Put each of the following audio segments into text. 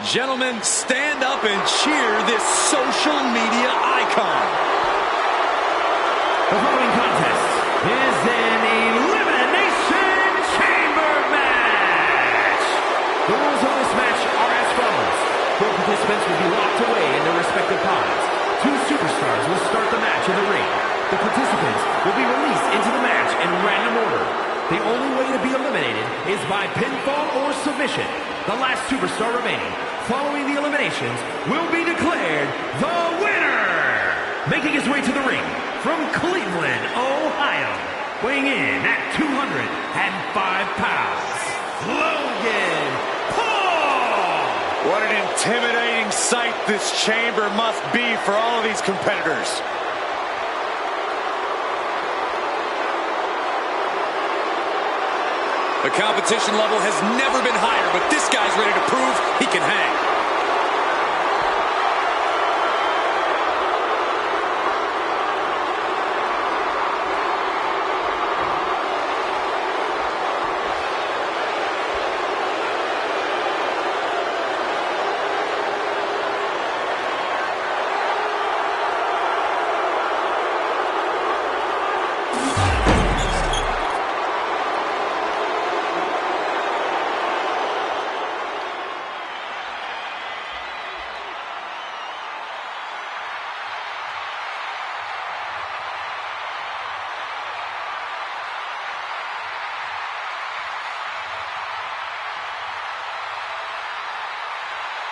Gentlemen, stand up and cheer this social media icon. The following contest is an Elimination Chamber match. The rules of this match are as follows. 4 participants will be locked away in their respective pods. 2 superstars will start the match in the ring. The participants will be released into the match in random order. The only way to be eliminated is by pinfall or submission. The last superstar remaining, following the eliminations, will be declared the winner. Making his way to the ring from Cleveland, Ohio, weighing in at 205 pounds, Logan Paul. What an intimidating sight this chamber must be for all of these competitors. The competition level has never been higher, but this guy's ready to prove he can hang.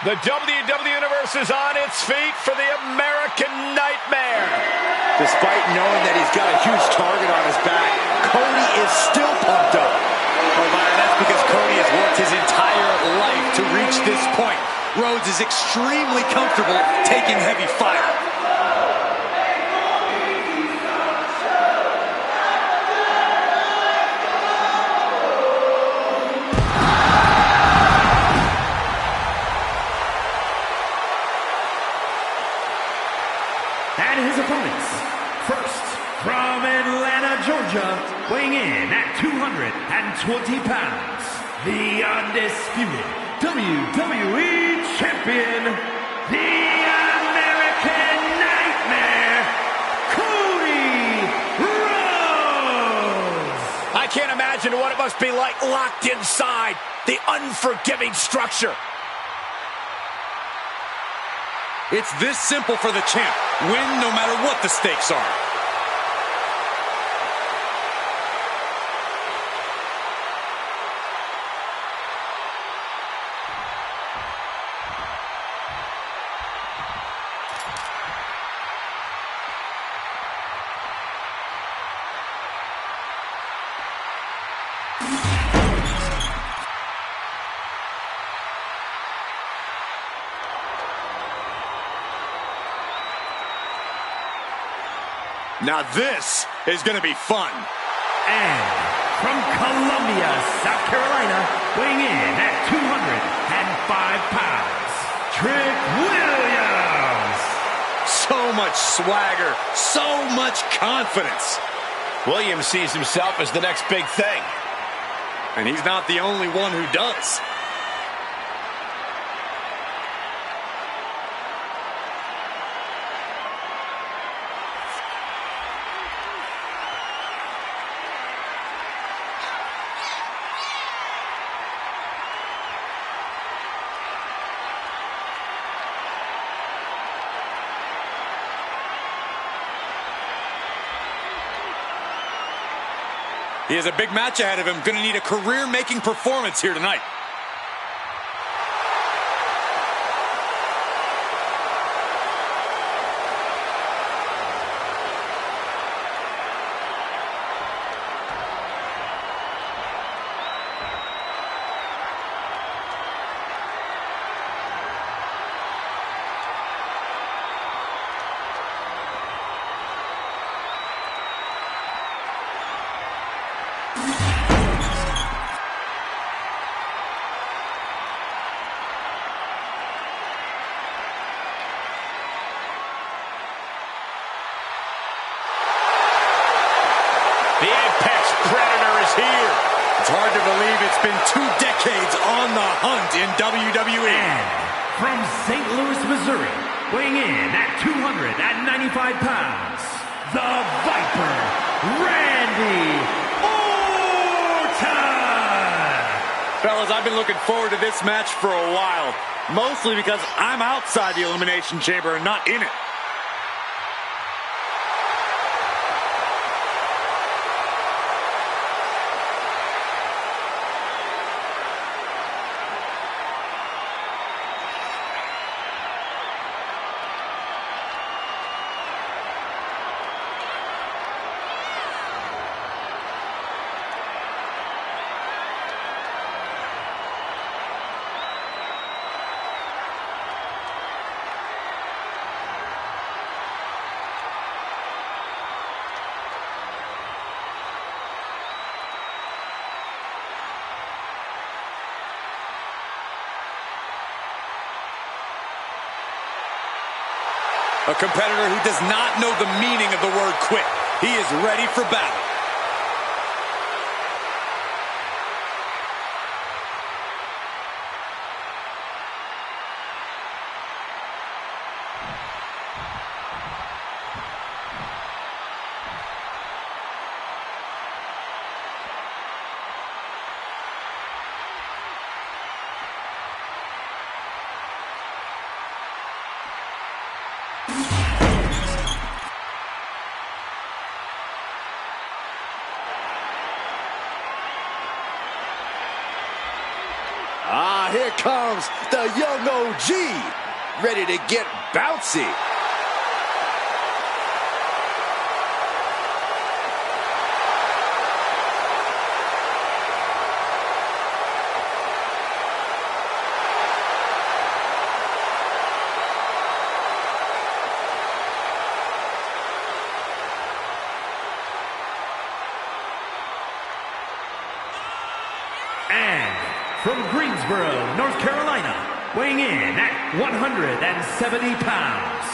The WWE Universe is on its feet for the American Nightmare. Despite knowing that he's got a huge target on his back, Cody is still pumped up. Oh, Byron, that's because Cody has worked his entire life to reach this point. Rhodes is extremely comfortable taking heavy fire. And his opponents, first from Atlanta, Georgia, weighing in at 220 pounds, the undisputed WWE Champion, the American Nightmare, Cody Rhodes. I can't imagine what it must be like locked inside the unforgiving structure. It's this simple for the champ. Win no matter what the stakes are. Now this is going to be fun. And from Columbia, South Carolina, weighing in at 205 pounds, Trick Williams. So much swagger, so much confidence. Williams sees himself as the next big thing. And he's not the only one who does. He has a big match ahead of him. Going to need a career-making performance here tonight. The Apex Predator is here. It's hard to believe it's been 2 decades on the hunt in WWE. And from St. Louis, Missouri, weighing in at 295 pounds, the Viper, Randy Orton! Fellas, I've been looking forward to this match for a while, mostly because I'm outside the Elimination Chamber and not in it. A competitor who does not know the meaning of the word quit. He is ready for battle. Here comes the young OG, ready to get bouncy. And from Greensboro, North Carolina, weighing in at 170 pounds,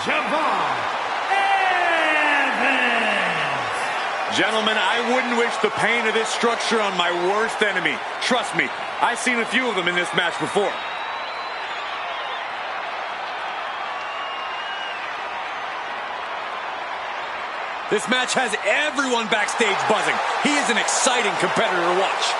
Javon Evans! Gentlemen, I wouldn't wish the pain of this structure on my worst enemy. Trust me, I've seen a few of them in this match before. This match has everyone backstage buzzing. He is an exciting competitor to watch.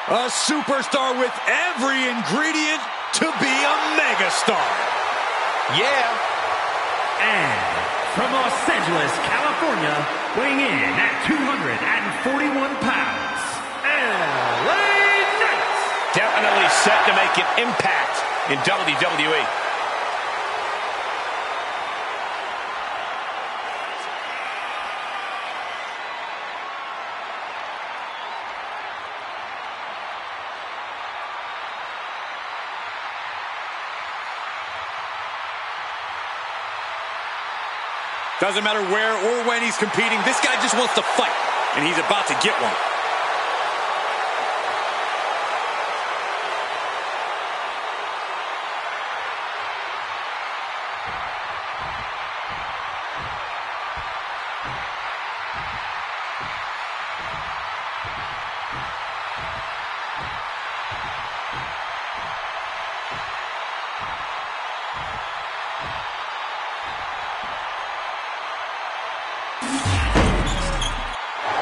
A superstar with every ingredient to be a megastar. Yeah. And from Los Angeles, California, weighing in at 241 pounds, LA Knight. Definitely set to make an impact in WWE. Doesn't matter where or when he's competing, this guy just wants to fight, and he's about to get one.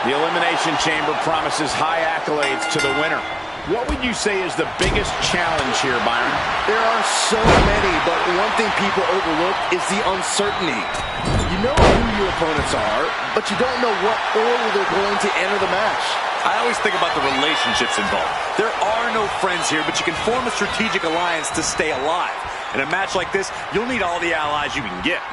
The Elimination Chamber promises high accolades to the winner. What would you say is the biggest challenge here, Byron? There are so many, but one thing people overlook is the uncertainty. You know who your opponents are, but you don't know what order they're going to enter the match. I always think about the relationships involved. There are no friends here, but you can form a strategic alliance to stay alive. In a match like this, you'll need all the allies you can get.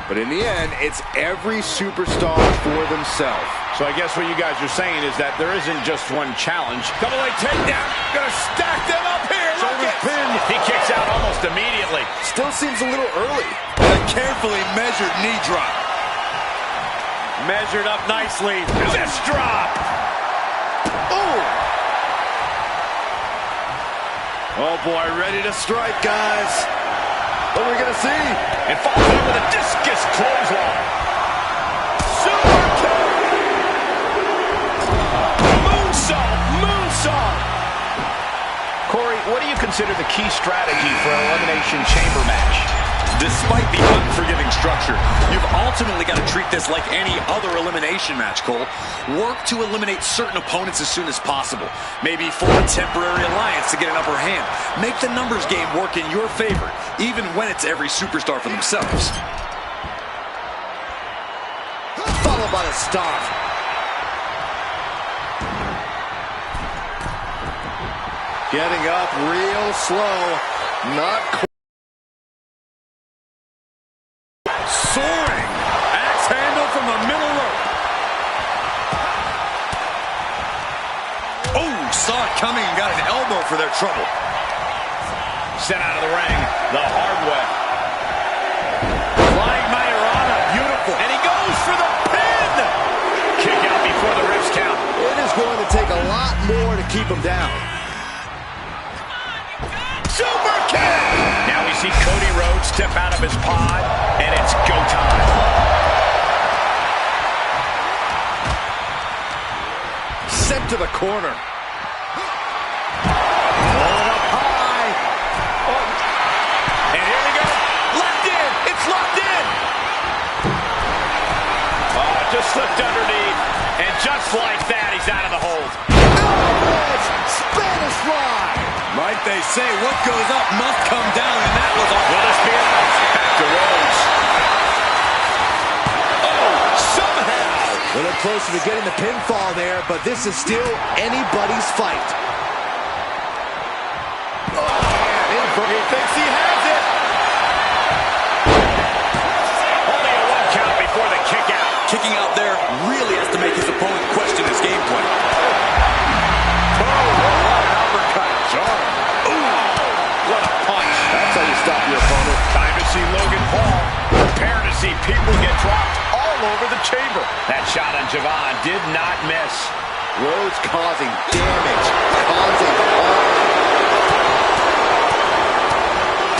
But in the end, it's every superstar for themselves. So I guess what you guys are saying is that there isn't just one challenge. Double leg takedown. Gonna stack them up here. Look pin. He kicks out almost immediately. Still seems a little early. And a carefully measured knee drop. Measured up nicely. Fist drop. Oh! Oh boy, ready to strike, guys. What are we gonna see? And follows it up with a discus clothesline. Super kick. Moonsault. Corey, what do you consider the key strategy for an Elimination Chamber match? Despite the unforgiving structure, you've ultimately got to treat this like any other elimination match, Cole. Work to eliminate certain opponents as soon as possible. Maybe form a temporary alliance to get an upper hand. Make the numbers game work in your favor, even when it's every superstar for themselves. Followed by the stomp. Getting up real slow. Not quite. Soaring. Axe handle from the middle rope. Oh, saw it coming and got an elbow for their trouble. Sent out of the ring the hard way. Flying Mayorana, beautiful. And he goes for the pin. Kick out before the ribs count. It is going to take a lot more to keep him down. Super kick! Now we see Cody Rhodes step out of his pod, and it's go time. Sent to the corner. Rolling up high. Oh. And here we go. Locked in. It's locked in. Oh, just slipped underneath. And just like that, he's out of the hold. Spanish fly. Like they say, what goes up must come down, and that was all. Will this be enough? Back to Rhodes. Oh, somehow. A little closer to getting the pinfall there, but this is still anybody's fight. Oh, man, He thinks he has it. Only a 1 count before the kick out. Kicking out there really has to make his opponent question his game plan. What a punch. That's how you stop your opponent. Time to see Logan Paul. Prepare to see people get dropped all over the chamber. That shot on Javon did not miss. Rhodes causing damage. Causing harm.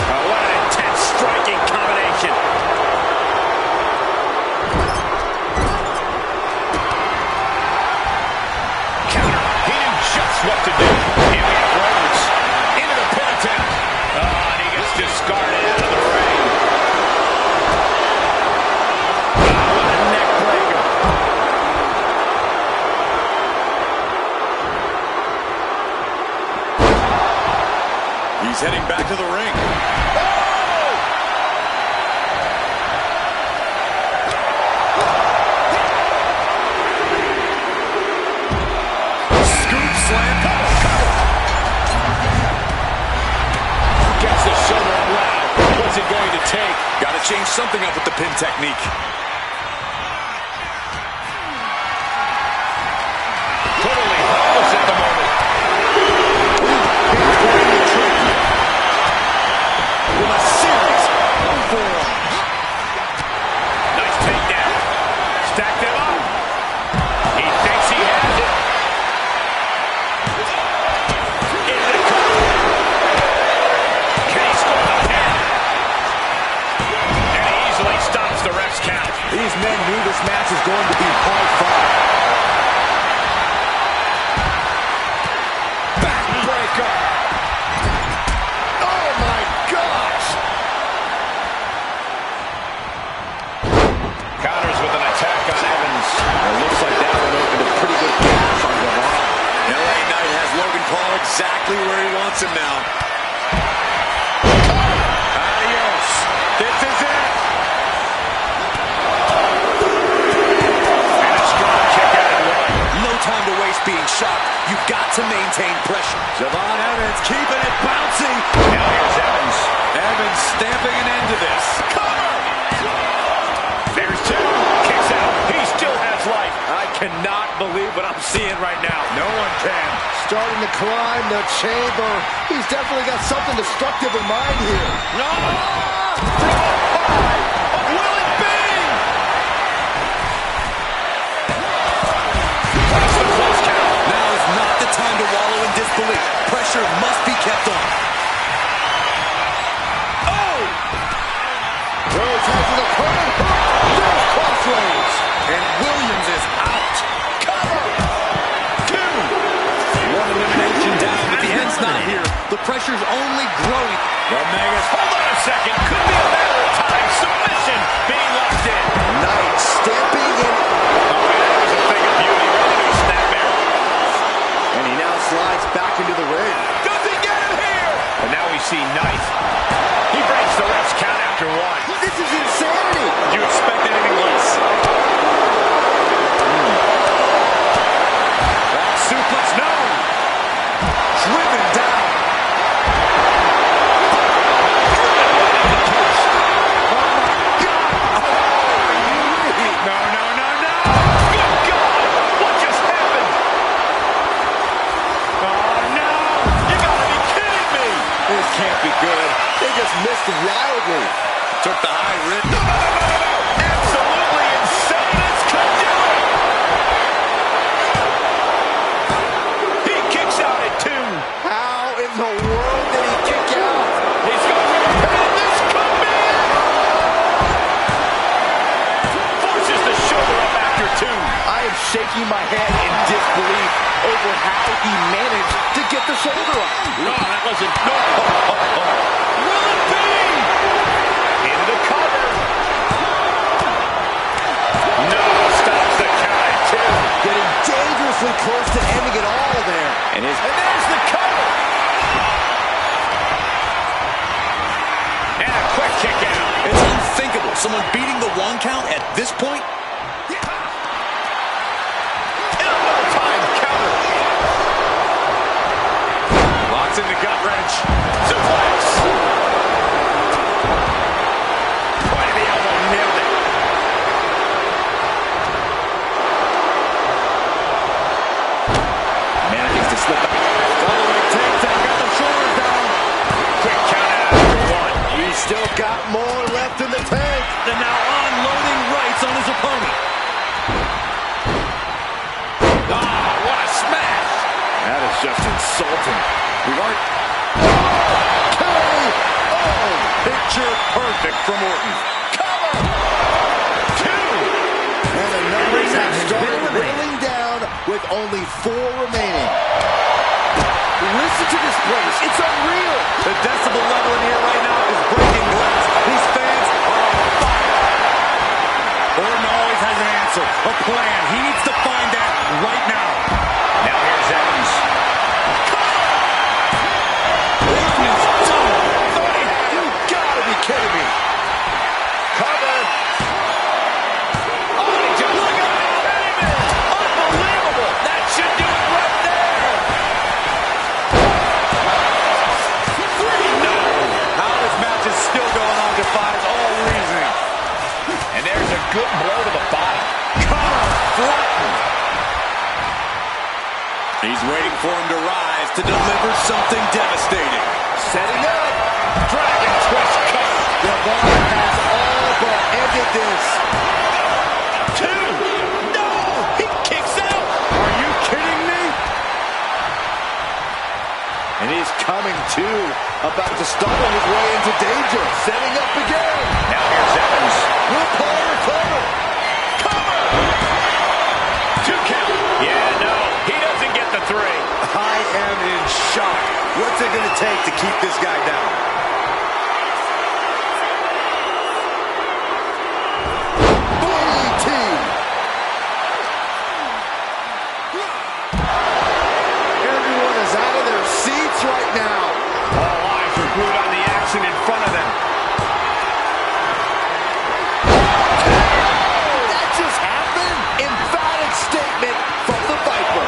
Oh, what an intense striking combination. Counter. He knew just what to do. Here we have Rhodes into the pin attempt. Oh, and he gets discarded out of the ring. Oh, what a neck breaker. He's heading back to the ring. Scoop slam. Cover. Gets the shoulder up loud. What's it going to take? Got to change something up with the pin technique. Totally helpless at the moment. With a series of forearms. Nice takedown. Stack them up. He thinks he has it. Into the cover. Can he score the pin? And he easily stops the ref's count. These men knew this match was going to be hard fought. Backbreaker. Oh my gosh! Counters with an attack on Evans. It looks like that one opened a pretty good gash on Javon. LA Knight has Logan Paul exactly where he wants him now. Adios. This is it. And a strong kick out of the way. No time to waste being shocked. You've got to maintain pressure. Javon Evans keeping it bouncing. Now here's Evans. Evans stamping an end to this. Cover! cannot believe what I'm seeing right now. No one can. Starting to climb the chamber. He's definitely got something destructive in mind here. No! Will it be? That's the close count. Now is not the time to wallow in disbelief. Pressure must be kept on. Oh! Rhodes has an opponent hooked. There's Crossroads. And Williams is out. Cover! Two! One elimination down, but the end's not here. The pressure's only growing. Romegas, hold on a second. Could be a matter of time. Submission being locked in. Knight stamping in. Oh, that was a thing of beauty. Right into a snapmare. And he now slides back into the ring. Does he get him here? And now we see Knight. He breaks the ref's count after one. This is insanity. Did you expect anything less? Suplex, no! Driven down. Oh, my God! No, no, no, no! Good God! What just happened? Oh, no! You gotta be kidding me! This can't be good. They just missed wildly. Took the high risk. No, no, no, no, no, no! Absolutely insane! It's cut down! He kicks out at two. How in the world did he kick out? He's going for the pin. This could be it! Forces the shoulder up after two. I am shaking my head in disbelief over how he managed to get the shoulder up. No, that wasn't. No. Will it be? Into the cover. No, stops the count at two. Getting dangerously close to ending it all there. And there's the cover. And a quick kick out. It's unthinkable. Someone beating the one count at this point? And a well-timed counter. Locks in the gut wrench. Suplex. Point of the elbow, nailed it. Manages to slip out. Following takedown, got the shoulders down. Quick count out after one. He's still got more left in the tank. And now unloading rights on his opponent. Ah, what a smash. That is just insulting. We aren't KO! picture perfect from Orton. Cover. Two. And the numbers have started whittling down with only 4 remaining. Listen to this place. It's unreal. The decibel level in here right now is breaking glass. These fans are on fire. Orton always has an answer, a plan. He needs to find that right now. Now here's Evans. Orton is done. You gotta be kidding me. Cover. Oh, he just look at that. Unbelievable. That should do it right there. 3, no. How this match is still going on defies all reasoning. And there's a good blow to the body. Cover flattened. He's waiting for him to rise to deliver something devastating. Setting up. Dragon twist cover. The bar has all but ended this. 2. No. He kicks out. Are you kidding me? And he's coming to. About to stumble his way into danger. Setting up again. Now here's Evans. Will Paul recover? Cover. 2 count. Yeah, no. He doesn't get the 3. I am in shock. What's it going to take to keep this guy down? BT. Everyone is out of their seats right now. All eyes are glued on the action in front of them. That just happened? Emphatic statement from the Viper.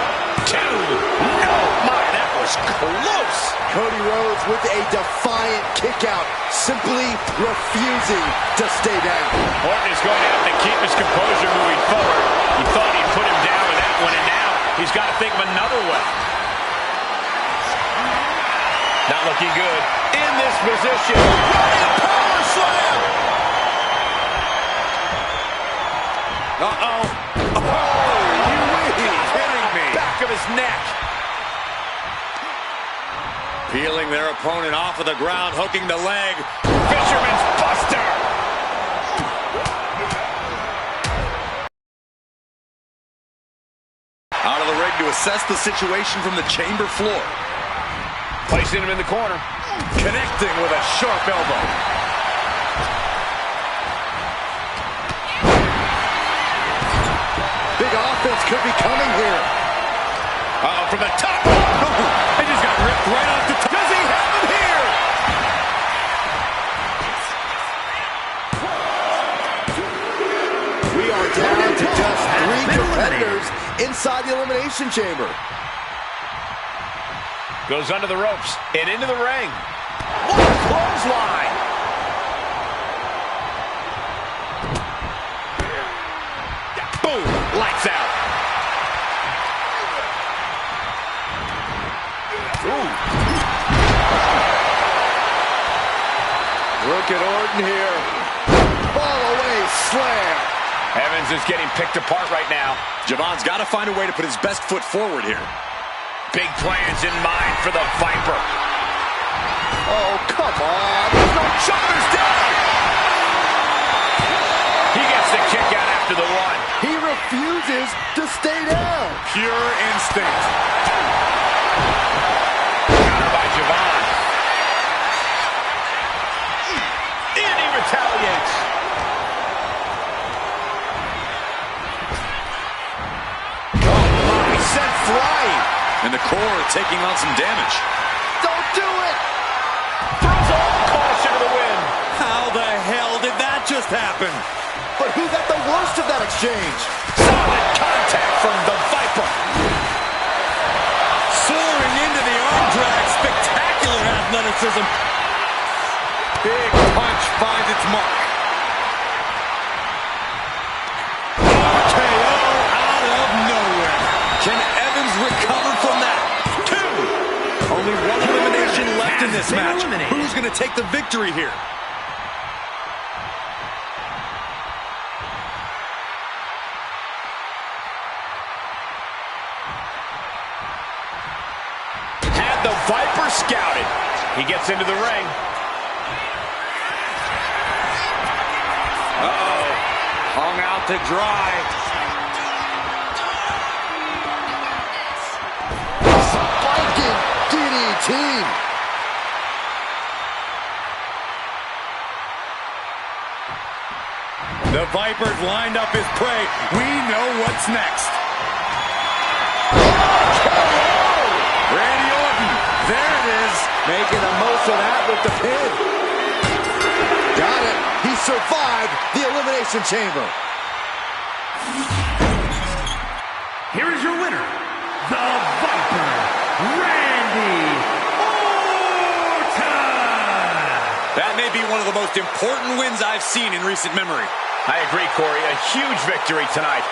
2. No, my, that was close. Cody Rhodes with a defiant kickout, simply refusing to stay down. Orton is going to have to keep his composure moving forward. He thought he'd put him down with that one, and think of another way. Not looking good. In this position. Running power slam. Uh-oh. Oh, you kidding me. Back of his neck. Peeling their opponent off of the ground, hooking the leg. Fisherman's Buster. Out of the ring to assess the situation from the chamber floor. Placing him in the corner. Connecting with a sharp elbow. Big offense could be coming here. Uh-oh, from the top. He just got ripped right off the top. Does he have him here? We are down to just 3 competitors inside the Elimination Chamber. Goes under the ropes and into the ring. What a clothesline. Boom. Lights out. Ooh. Look at Orton here. Fall away slam. Evans is getting picked apart right now. Javon's got to find a way to put his best foot forward here. Big plans in mind for the Viper. Oh, come on. There's no Shoulders down. He gets the kick out after the one. He refuses to stay down. Pure instinct. Counter by Javon. And he retaliates. Oh, my, sent flying. And the core taking on some damage. Don't do it. Throws all caution to the wind. How the hell did that just happen? But who got the worst of that exchange? Solid contact from the Viper. Soaring into the arm drag. Spectacular athleticism. Big punch finds its mark. RKO out of nowhere. Can Evans recover from that? 2. Only one elimination left in this match. Who's going to take the victory here? Had the Viper scouted. He gets into the ring. Uh-oh. Hung out to dry. Spiking DDT. The Viper's lined up his prey. We know what's next. Randy Orton. There it is. Making the most of that with the pin. Got it. He survived the Elimination Chamber. Here is your winner, the Viper, Randy Orton. That may be one of the most important wins I've seen in recent memory. I agree, Corey. A huge victory tonight.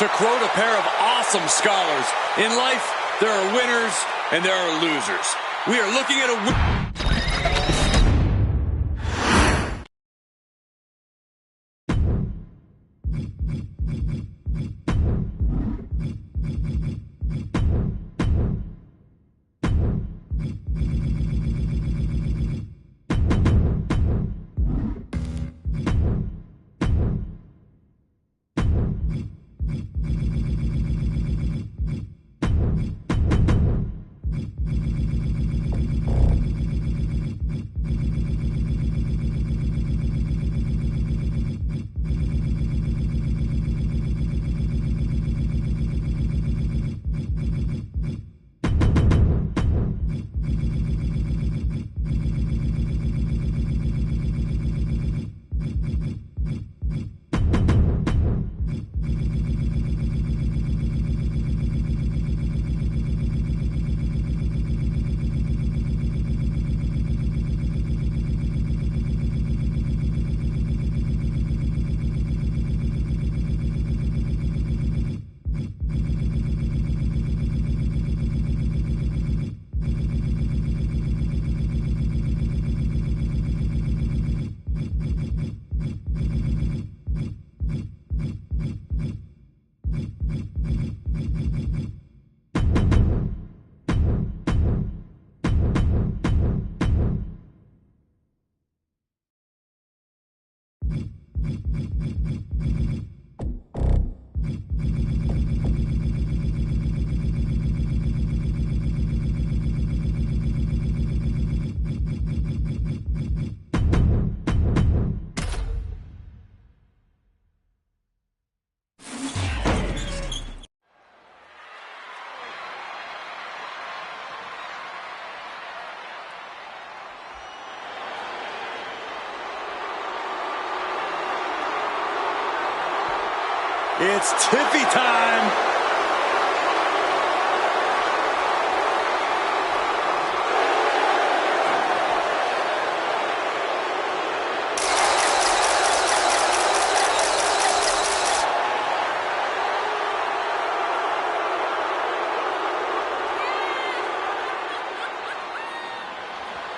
To quote a pair of awesome scholars, in life, there are winners and there are losers. We are looking at a It's Tiffy time.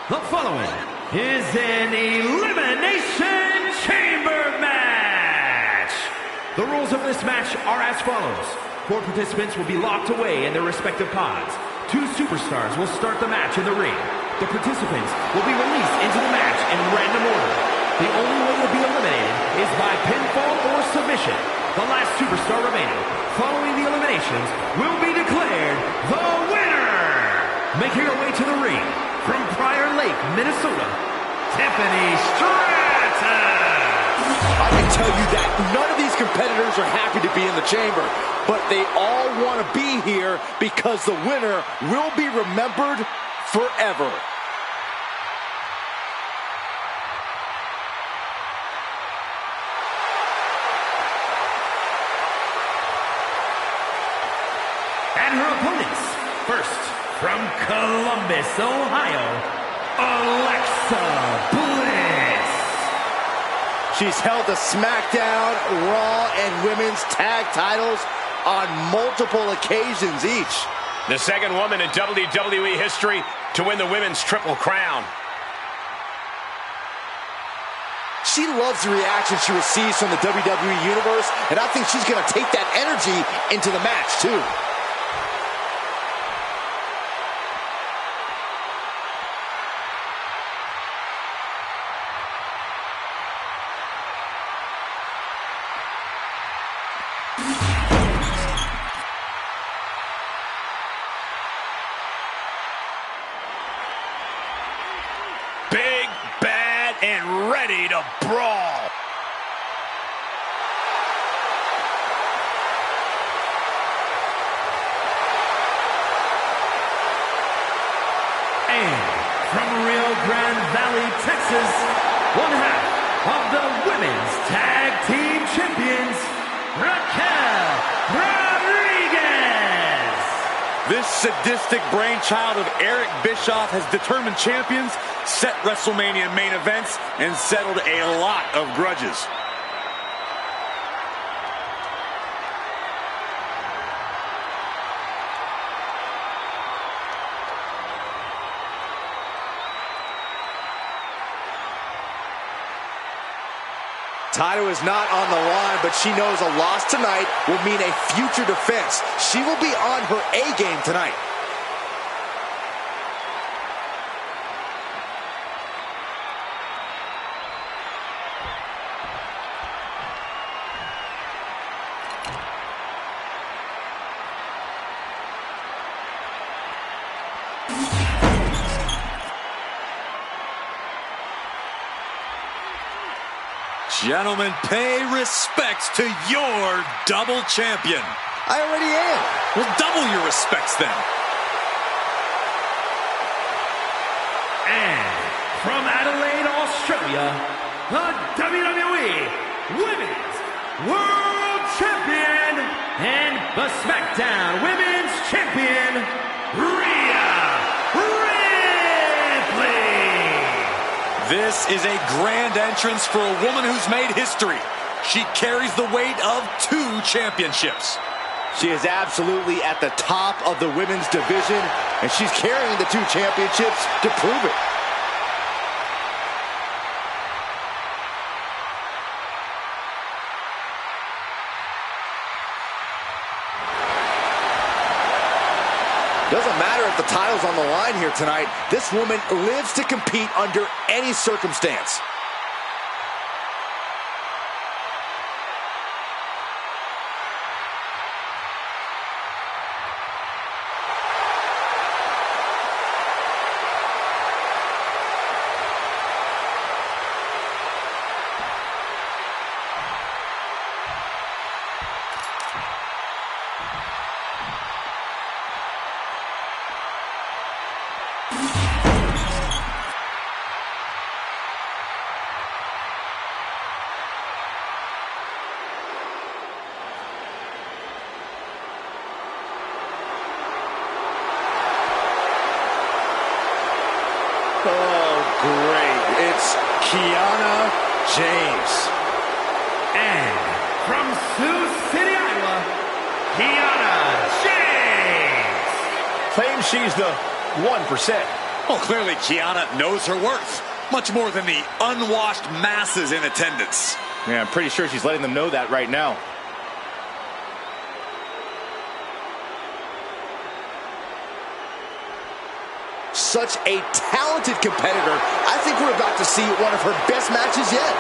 The following is an Elimination Chamber match. The rules of this match are as follows. 4 participants will be locked away in their respective pods. 2 superstars will start the match in the ring. The participants will be released into the match in random order. The only way to be eliminated is by pinfall or submission. The last superstar remaining following the eliminations will be declared the winner. Making her way to the ring from Prior Lake, Minnesota, Tiffany Stratton. I can tell you that none of these competitors are happy to be in the chamber, but they all want to be here because the winner will be remembered forever. And her opponents, first, from Columbus, Ohio, Alexa Bliss. She's held the SmackDown, Raw, and Women's Tag titles on multiple occasions each. The second woman in WWE history to win the Women's Triple Crown. She loves the reaction she receives from the WWE Universe, and I think she's going to take that energy into the match, too. Big, bad, and ready to brawl. And from Rio Grande Valley, Texas, one half of the Women's Tag Team Champions, Raquel Rodriguez. This sadistic brainchild of Eric Bischoff has determined champions, set WrestleMania main events, and settled a lot of grudges. Title is not on the line, but she knows a loss tonight will mean a future defense. She will be on her A game tonight. Gentlemen, pay respects to your double champion. I already am. Well, double your respects then. And from Adelaide, Australia, the WWE Women's World Champion and the SmackDown Women's Champion, Rhea Ripley. This is a grand entrance for a woman who's made history. She carries the weight of 2 championships. She is absolutely at the top of the women's division, and she's carrying the 2 championships to prove it. Doesn't matter if the title's on the line here tonight. This woman lives to compete under any circumstance. Kiana James. And from Sioux City, Iowa, Kiana James. Claims she's the 1%. Well, clearly Kiana knows her worth. Much more than the unwashed masses in attendance. Yeah, I'm pretty sure she's letting them know that right now. Such a talented competitor. I think we're about to see one of her best matches yet.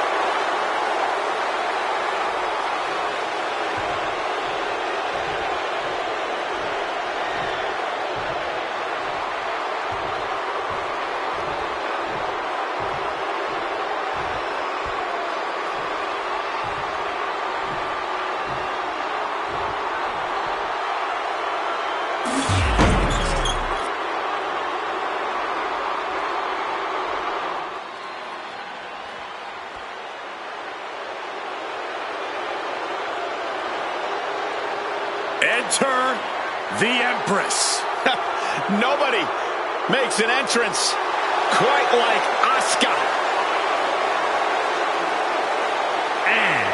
Enter the Empress. Nobody makes an entrance quite like Asuka. And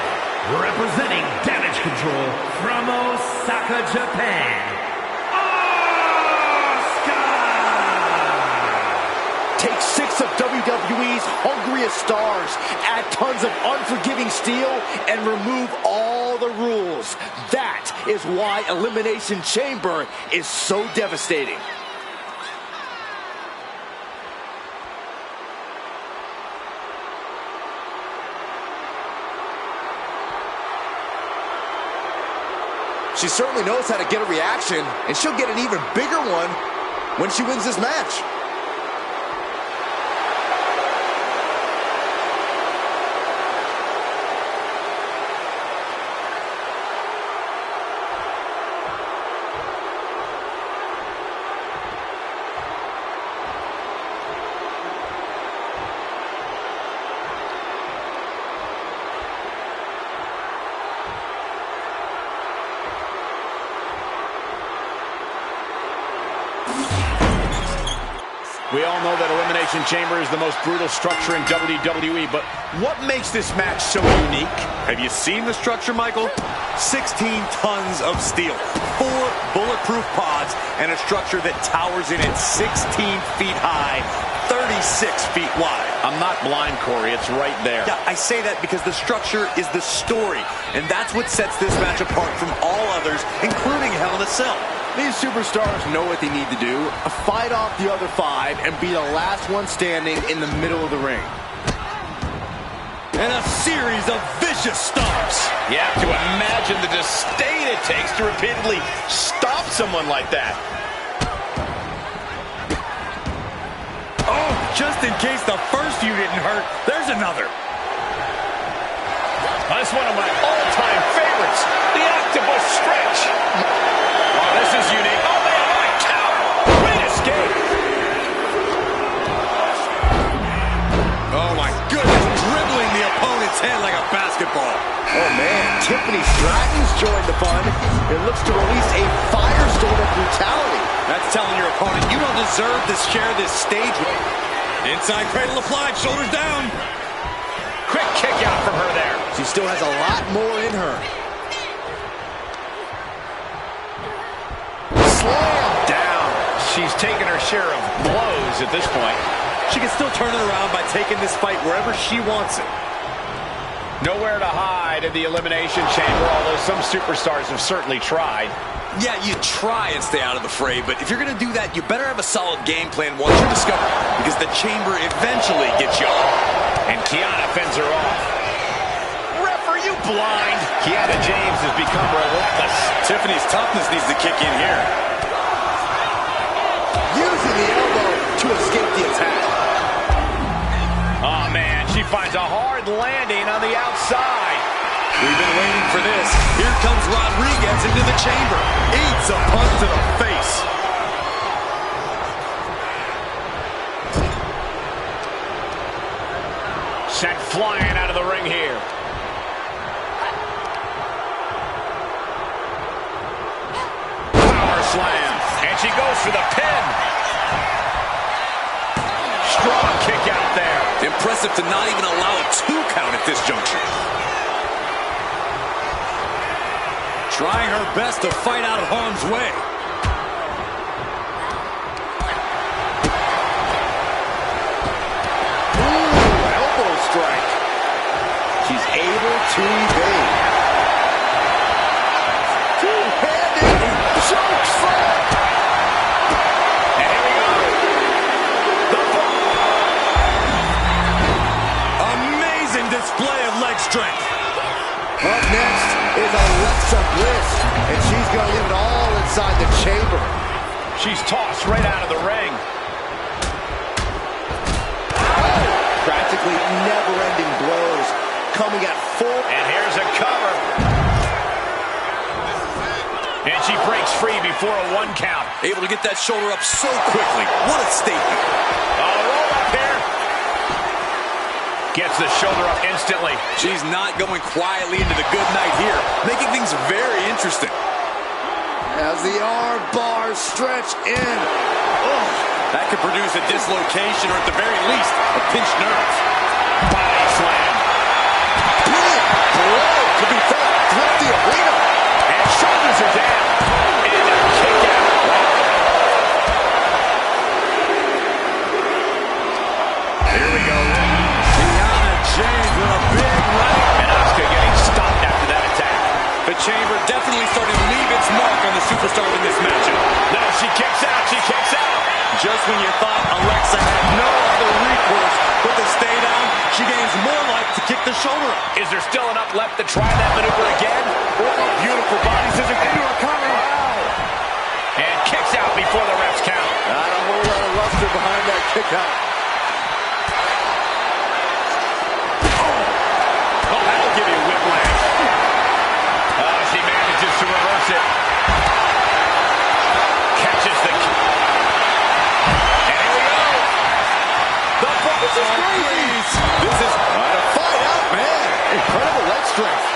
representing Damage Control from Osaka, Japan, Asuka! Take 6 of WWE's hungriest stars, add tons of unforgiving steel, and remove all the rules. That is why Elimination Chamber is so devastating. She certainly knows how to get a reaction, and she'll get an even bigger one when she wins this match. We all know that Elimination Chamber is the most brutal structure in WWE, but what makes this match so unique? Have you seen the structure, Michael? 16 tons of steel, 4 bulletproof pods, and a structure that towers in at 16 feet high, 36 feet wide. I'm not blind, Corey. It's right there. Yeah, I say that because the structure is the story, and that's what sets this match apart from all others, including Hell in a Cell. These superstars know what they need to do. Fight off the other 5 and be the last one standing in the middle of the ring. And a series of vicious stomps. You have to imagine the disdain it takes to repeatedly stop someone like that. Oh, just in case the first few didn't hurt, there's another. That's one of my all-time favorites, the octopus stretch. Oh, this is unique. Oh, man, my cow! Great escape. Oh, my goodness, dribbling the opponent's head like a basketball. Oh, man, Tiffany Stratton's joined the fun. It looks to release a firestorm of brutality. That's telling your opponent you don't deserve to share this stage with. Inside cradle applied, shoulders down. Quick kick out from her there. She still has a lot more in her. Slam down. She's taken her share of blows at this point. She can still turn it around by taking this fight wherever she wants it. Nowhere to hide in the Elimination Chamber, although some superstars have certainly tried. Yeah, you try and stay out of the fray, but if you're going to do that, you better have a solid game plan once you're discovered, because the chamber eventually gets you off. And Kiana fends her off. Ref, are you blind? Kiana James has become relentless. Tiffany's toughness needs to kick in here. Using the elbow to escape the attack. Oh, man, she finds a hard landing on the outside. We've been waiting for this. Here comes Rodriguez into the chamber. Eats a punch to the face. Sent flying out of the ring here. Power slam. And she goes for the pin. Strong kick out there. Impressive to not even allow a 2 count at this juncture. Trying her best to fight out of harm's way. Ooh, elbow strike. She's able to evade. Two-handed choke slam. And here we go. The Amazing display of leg strength. Up next is Alexa Bliss, and she's going to leave it all inside the chamber. She's tossed right out of the ring. Practically never-ending blows coming at full. And here's a cover. And she breaks free before a 1 count. Able to get that shoulder up so quickly. What a statement. Roll up here. Gets the shoulder up instantly. She's not going quietly into the good night here, making things very interesting. As the arm bars stretch in. That could produce a dislocation or at the very least, a pinched nerve. Body slam. Brilliant blow to be felt throughout the arena. And shoulders are down. And a kick out. Here we go. James with a big right. And Asuka getting stopped after that attack. The Chamber definitely starting to leave its mark on the superstar in this matchup. No, she kicks out. She kicks out. Just when you thought Alexa had no other recourse but to stay down, she gains more life to kick the shoulder up. Is there still enough left to try that maneuver again? Oh, beautiful body scissors into her cover. Wow. And kicks out before the refs count. Not a whole lot of luster behind that kick out. Oh, that'll give you a whiplash. She manages to reverse it. Catches the kick. And here we go. This is crazy. This is quite a fight out, man. Incredible leg strength.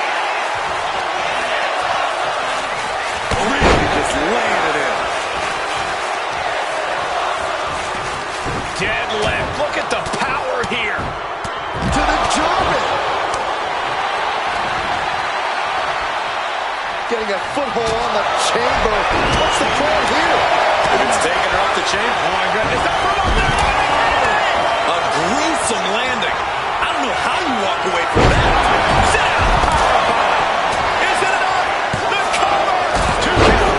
Really just laying it in. Deadlift. Look at the power here. To the German. Getting a foothold on the chamber. What's the plan here? It's taking her up the chamber. Oh my goodness. A gruesome landing. I don't know how you walk away from that. Sit down. Is it enough? The cover. 2 count.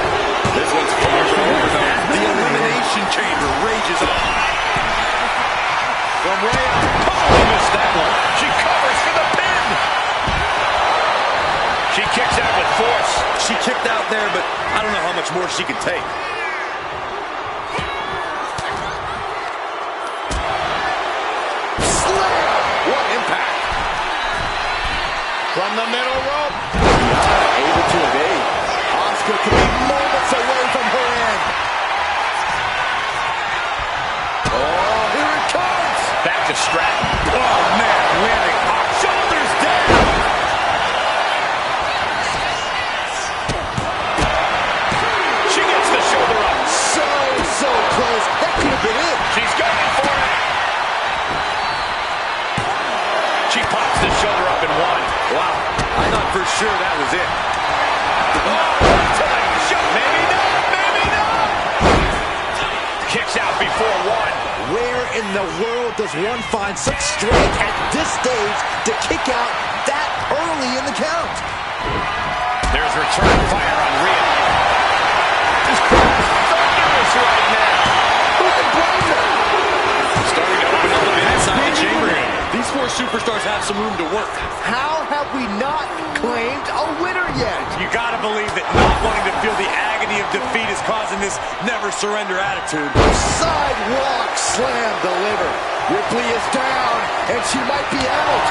This one's far from over though. The Elimination Chamber rages on. From way out. Oh, missed that one. She covers for the pin. She kicks out with force. She kicked out there, but I don't know how much more she can take. What impact. From the middle rope. Able to evade. Asuka could be moments away from her end. Oh, here it comes. Back to Stratton. Oh, man, landing hot. Shoulders down. She gets the shoulder up. So close. That could have been it. She's going for it. She pops the shoulder up in 1. Wow, I thought for sure that was it. Maybe not. Kicks out before 1. Where in the world does one find such strength at this stage to kick out that early in the count? There's return fire on Rhea. This crowd is thunderous right now. Who can blame them? Starting to open up a bit inside the chamber here. These 4 superstars have some room to work. How have we not claimed a winner yet? You gotta believe that not wanting to feel the agony of defeat is causing this never surrender attitude. Sidewalk slam delivered. Ripley is down, and she might be out.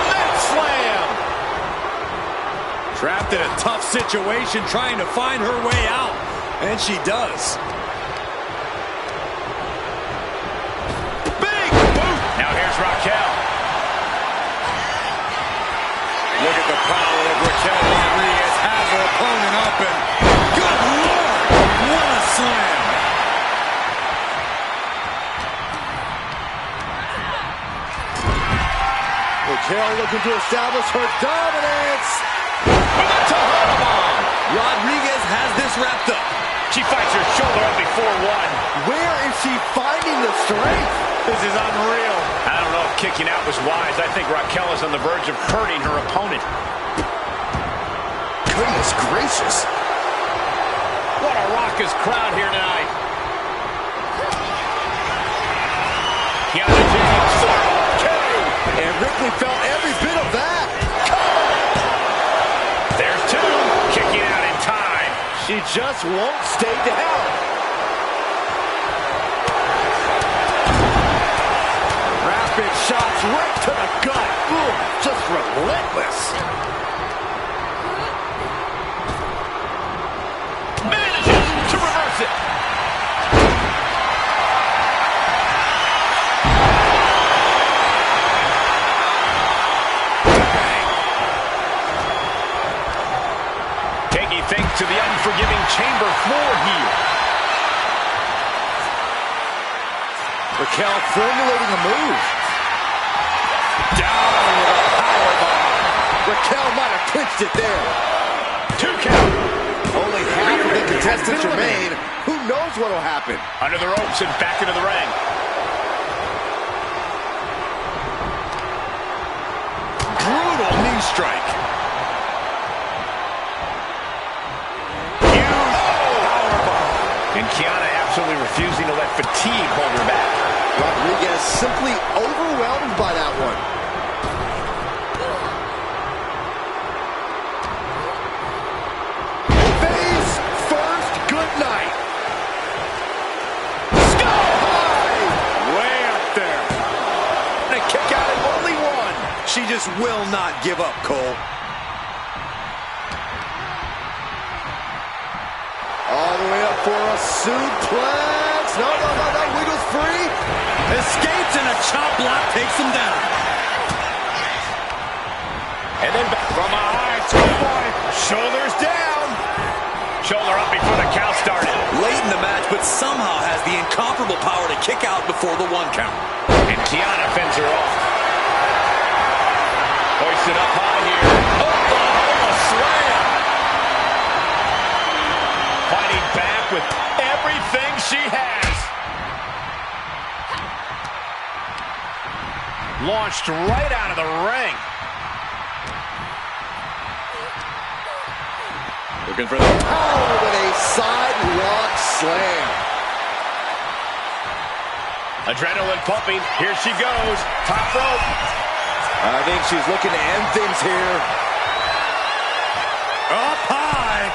Net slam. Trapped in a tough situation, trying to find her way out. And she does. Big boot. Now here's Raquel. Look at the power of Raquel Rodriguez. Has her opponent up and good Lord, what a slam. Raquel looking to establish her dominance. With a Tohara bomb. Rodriguez has this wrapped up. She fights her shoulder up before one. Where is she finding the strength? This is unreal. I don't know if kicking out was wise. I think Raquel is on the verge of hurting her opponent. Goodness gracious. What a raucous crowd here tonight. Kiana James for two. And Ripley felt every bit of that. There's two. Kicking out in time. She just won't stay down. Rapid shots right to the gut. Ooh, just relentless. Manages to reverse it. Taking things to the unforgiving chamber floor here. Raquel formulating a move. Down with a powerbomb. Raquel might have clinched it there. 2 count. Only half of the contestants remain. Who knows what will happen? Under the ropes and back into the ring. Brutal knee strike. Huge powerbomb. And Kiana absolutely refusing to let fatigue hold her back. Rodriguez simply overwhelmed by that one. Face first, good night. Sky high. Way up there. And a kick out at only one. She just will not give up, Cole. All the way up for a suplex. No, wiggles free. Escapes and a chop block takes him down. And then from a high point. Shoulders down. Shoulder up before the count started. Late in the match, but somehow has the incomparable power to kick out before the 1 count. And Kiana fends her off. Hoisted up high here. Oklahoma slam. Fighting back with everything she has. Launched right out of the ring. Looking for the power with a sidewalk slam. Adrenaline pumping. Here she goes. Top rope. I think she's looking to end things here. Up high.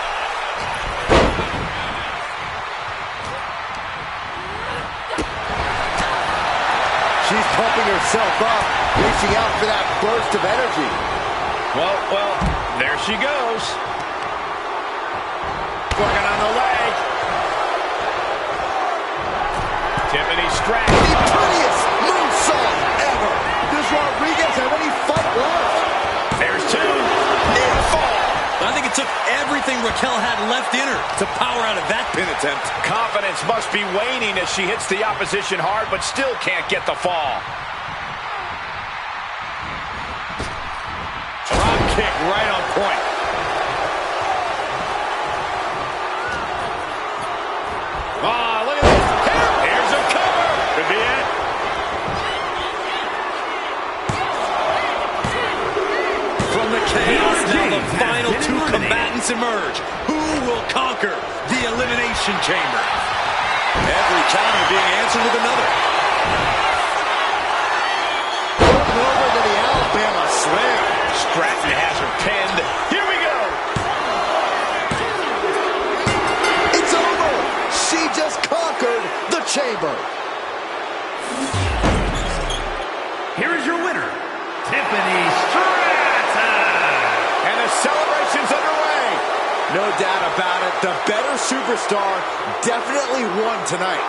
She's pumping herself up, reaching out for that burst of energy. Well, there she goes. Working on the leg. Tiffany Stratton. The prettiest moonsault ever. Does Rodriguez have any fight left? There's 2. Near fall. I think it took everything Raquel had left in her to power out of that pin attempt. Confidence must be waning as she hits the opposition hard, but still can't get the fall. Drop kick right on point. Oh, look at this. Here's a cover. Could be it. From the chaos, now the final 2 combatants emerge. Who will conquer the Elimination Chamber? Every counter being answered with another. Over to the Alabama slam. Stratton has her pinned. Here we go. It's over. She just conquered the chamber. Here is your winner, Tiffany Stratton. And the celebration's underway. No doubt about it. The better superstar definitely won tonight.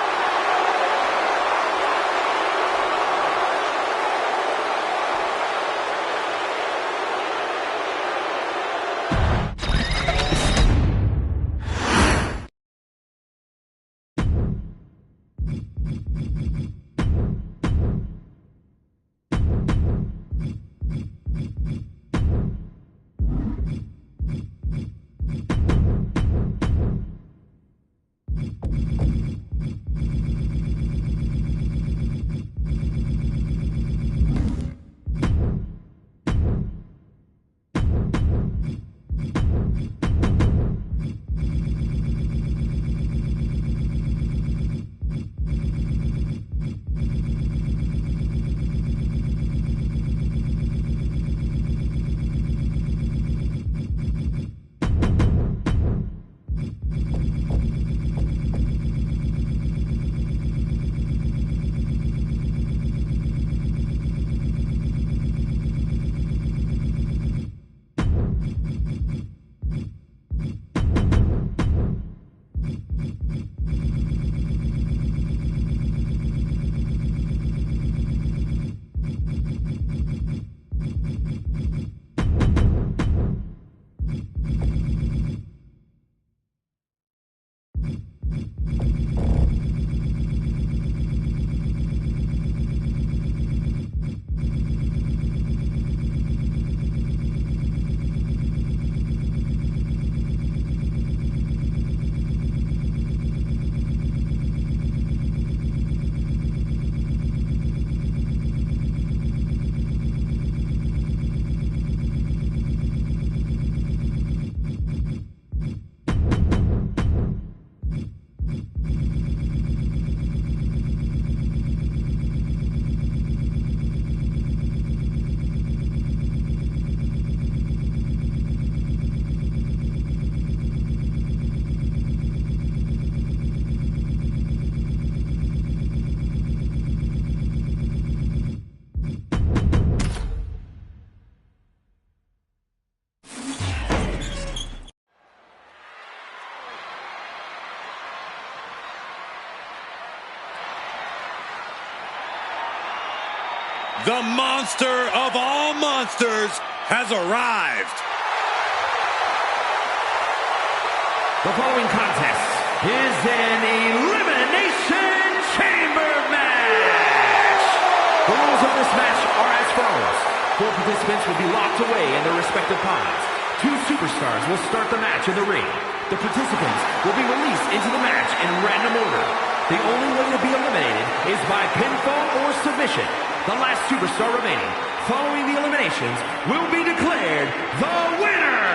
The monster of all monsters has arrived. The following contest is an Elimination Chamber match. The rules of this match are as follows. 4 participants will be locked away in their respective pods. 2 superstars will start the match in the ring. The participants will be released into the match in random order. The only way to be eliminated is by pinfall or submission. The last superstar remaining following the eliminations will be declared the winner.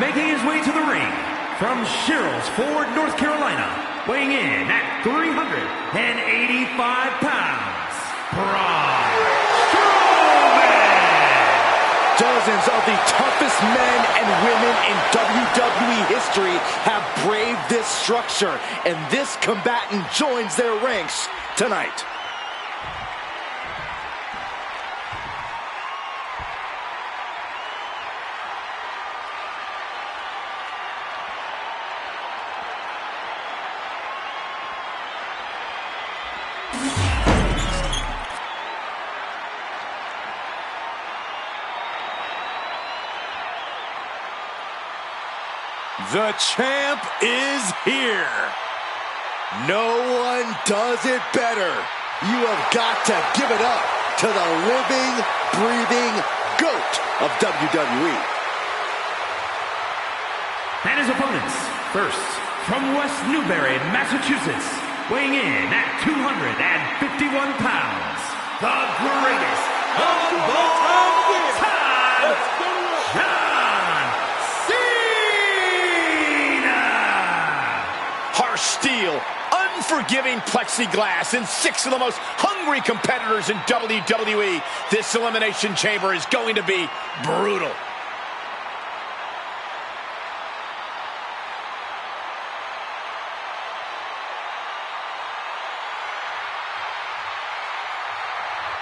Making his way to the ring from Sherrills Ford, North Carolina, weighing in at 385 pounds, Braun Strowman. Dozens of the toughest men and women in WWE history have braved this structure, and this combatant joins their ranks tonight. The champ is here. No one does it better. You have got to give it up to the living, breathing GOAT of WWE. And his opponents, first, from West Newbury, Massachusetts, weighing in at 251 pounds, the greatest of all time, John Cena! Harsh steel, unforgiving plexiglass, and 6 of the most hungry competitors in WWE. This Elimination Chamber is going to be brutal.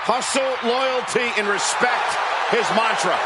Hustle, loyalty, and respect, his mantra.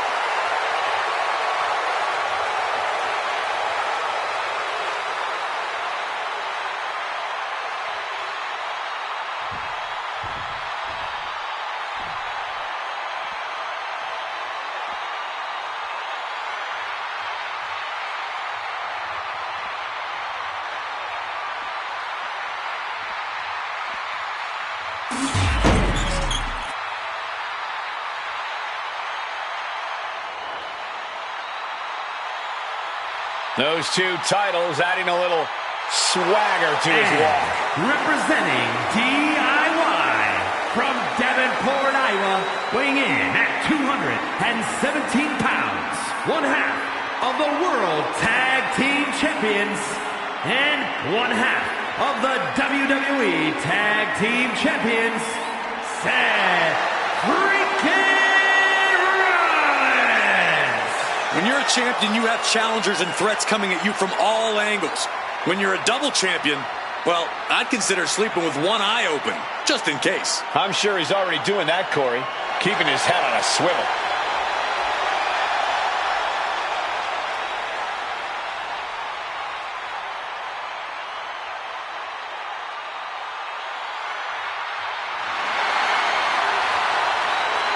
Those 2 titles adding a little swagger to his walk. Representing DIY from Davenport, Iowa, weighing in at 217 pounds, 1/2 of the World Tag Team Champions, and 1/2 of the WWE Tag Team Champions, Seth freaking Rollins. When you're a champion, you have challengers and threats coming at you from all angles. When you're a double champion, well, I'd consider sleeping with one eye open, just in case. I'm sure he's already doing that, Corey, keeping his head on a swivel.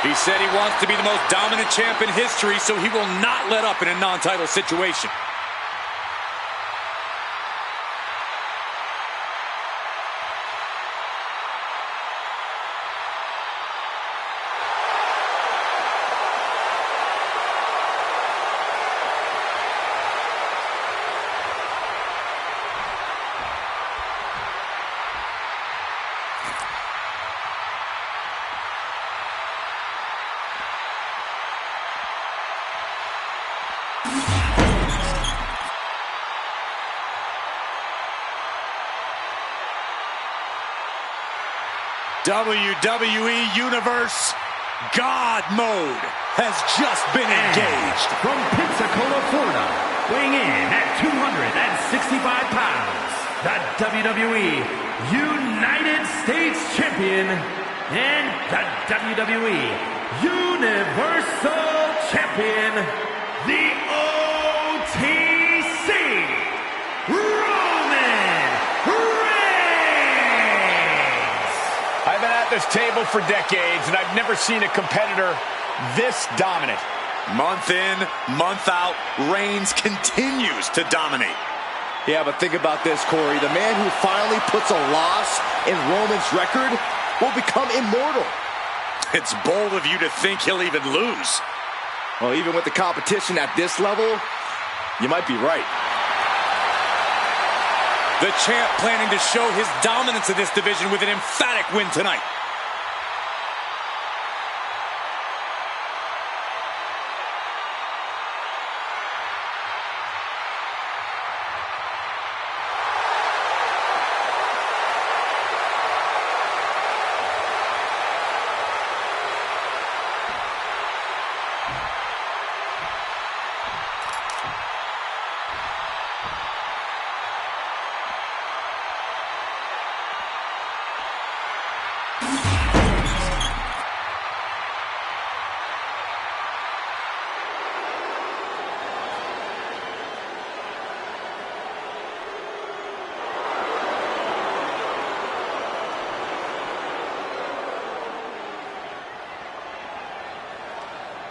He said he wants to be the most dominant champ in history, so he will not let up in a non-title situation. WWE Universe God Mode has just been engaged. From Pensacola, Florida, weighing in at 265 pounds, the WWE United States Champion and the WWE Universal Champion, the OTC, Roman Reigns. I've been at this this table for decades, and I've never seen a competitor this dominant. Month in, month out, Reigns continues to dominate. Yeah, but think about this, Corey. The man who finally puts a loss in Roman's record will become immortal. It's bold of you to think he'll even lose. Well, even with the competition at this level, you might be right. The champ planning to show his dominance in this division with an emphatic win tonight.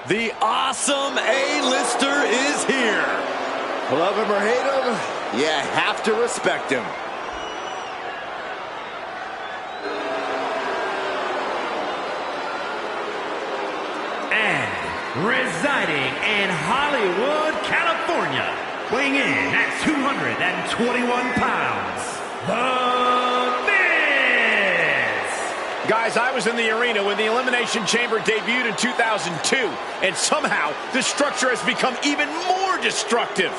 The awesome A-lister is here. Love him or hate him, you have to respect him. And residing in Hollywood, California, weighing in at 221 pounds, The Miz! Guys, I was in the arena when the Elimination Chamber debuted in 2002, and somehow the structure has become even more destructive.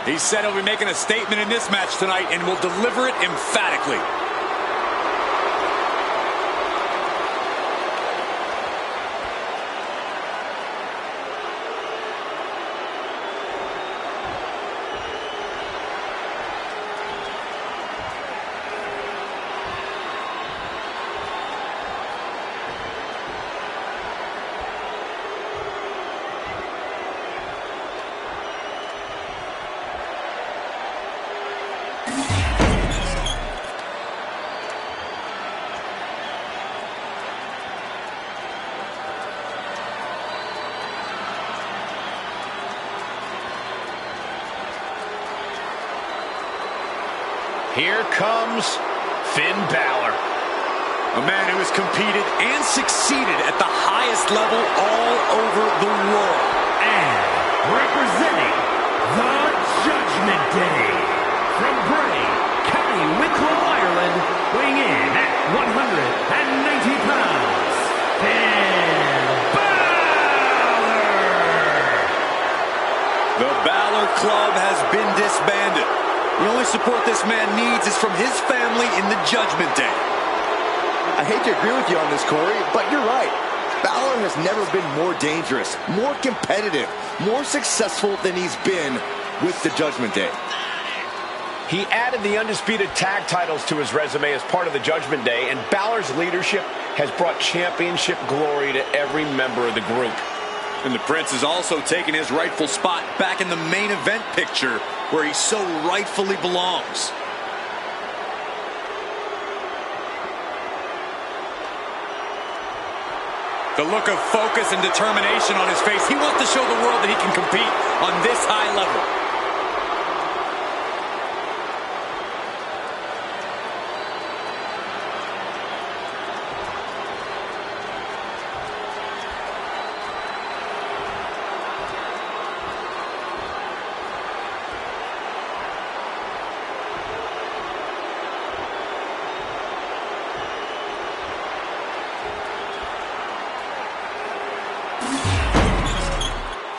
He said he'll be making a statement in this match tonight and will deliver it emphatically. Here comes Finn Balor. A man who has competed and succeeded at the highest level all over the world. And representing the Judgment Day, from Bray, County Wicklow, Ireland, weighing in at 190 pounds, Finn Balor! The Balor Club has been disbanded. The only support this man needs is from his family in the Judgment Day. I hate to agree with you on this, Corey, but you're right. Balor has never been more dangerous, more competitive, more successful than he's been with the Judgment Day. He added the undisputed tag titles to his resume as part of the Judgment Day, and Balor's leadership has brought championship glory to every member of the group. And the Prince has also taken his rightful spot back in the main event picture where he so rightfully belongs. The look of focus and determination on his face. He wants to show the world that he can compete on this high level.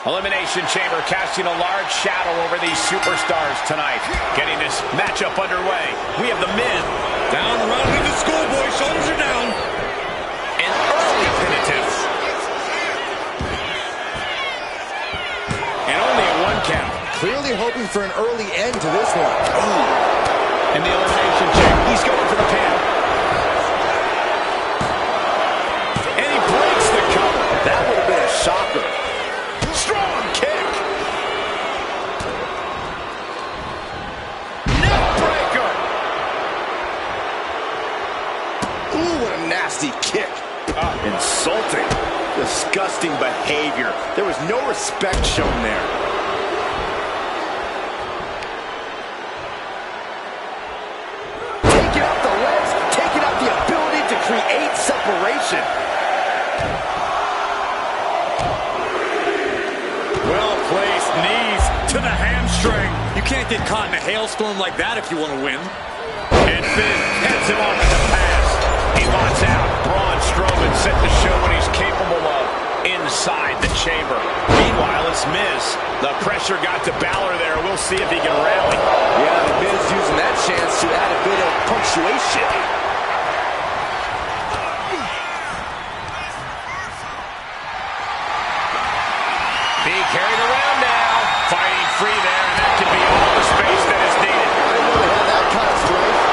Elimination Chamber casting a large shadow over these superstars tonight. Getting this matchup underway, we have the men. Down around with the schoolboy, shoulders are down. An early penitent. And only a 1 count. Clearly hoping for an early end to this one. And the Elimination Chamber, he's going for the pin. nasty kick. Insulting. Disgusting behavior. There was no respect shown there. Taking out the legs, taking out the ability to create separation. Well-placed knees to the hamstring. You can't get caught in a hailstorm like that if you want to win. And Finn heads him off at the pass. He wants out. Braun Strowman set to show what he's capable of inside the chamber. Meanwhile, it's Miz. The pressure got to Balor there. We'll see if he can rally. Yeah, the Miz using that chance to add a bit of punctuation. Being carried around now. Fighting free there, and that can be all the space that is needed. I didn't know they had that kind of strength.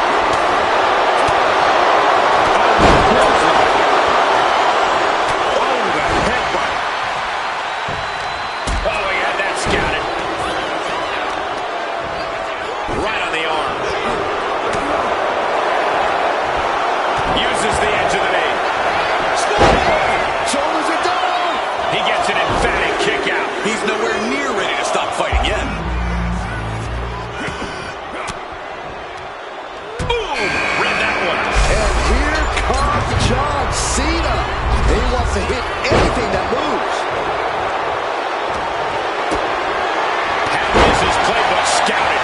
To hit anything that moves. Had Miz's playbook scouted.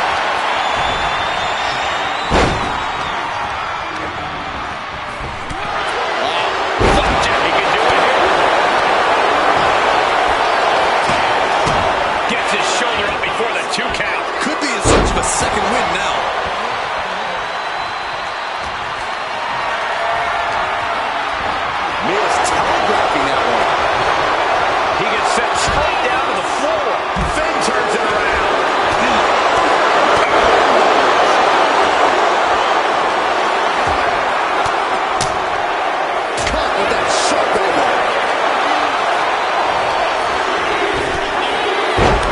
Flapjack, he can do it here. Gets his shoulder up before the 2 count. Could be in search of a second win now. Telegraphing that one. He gets sent straight down to the floor. Finn turns it around. Caught with that sharp elbow.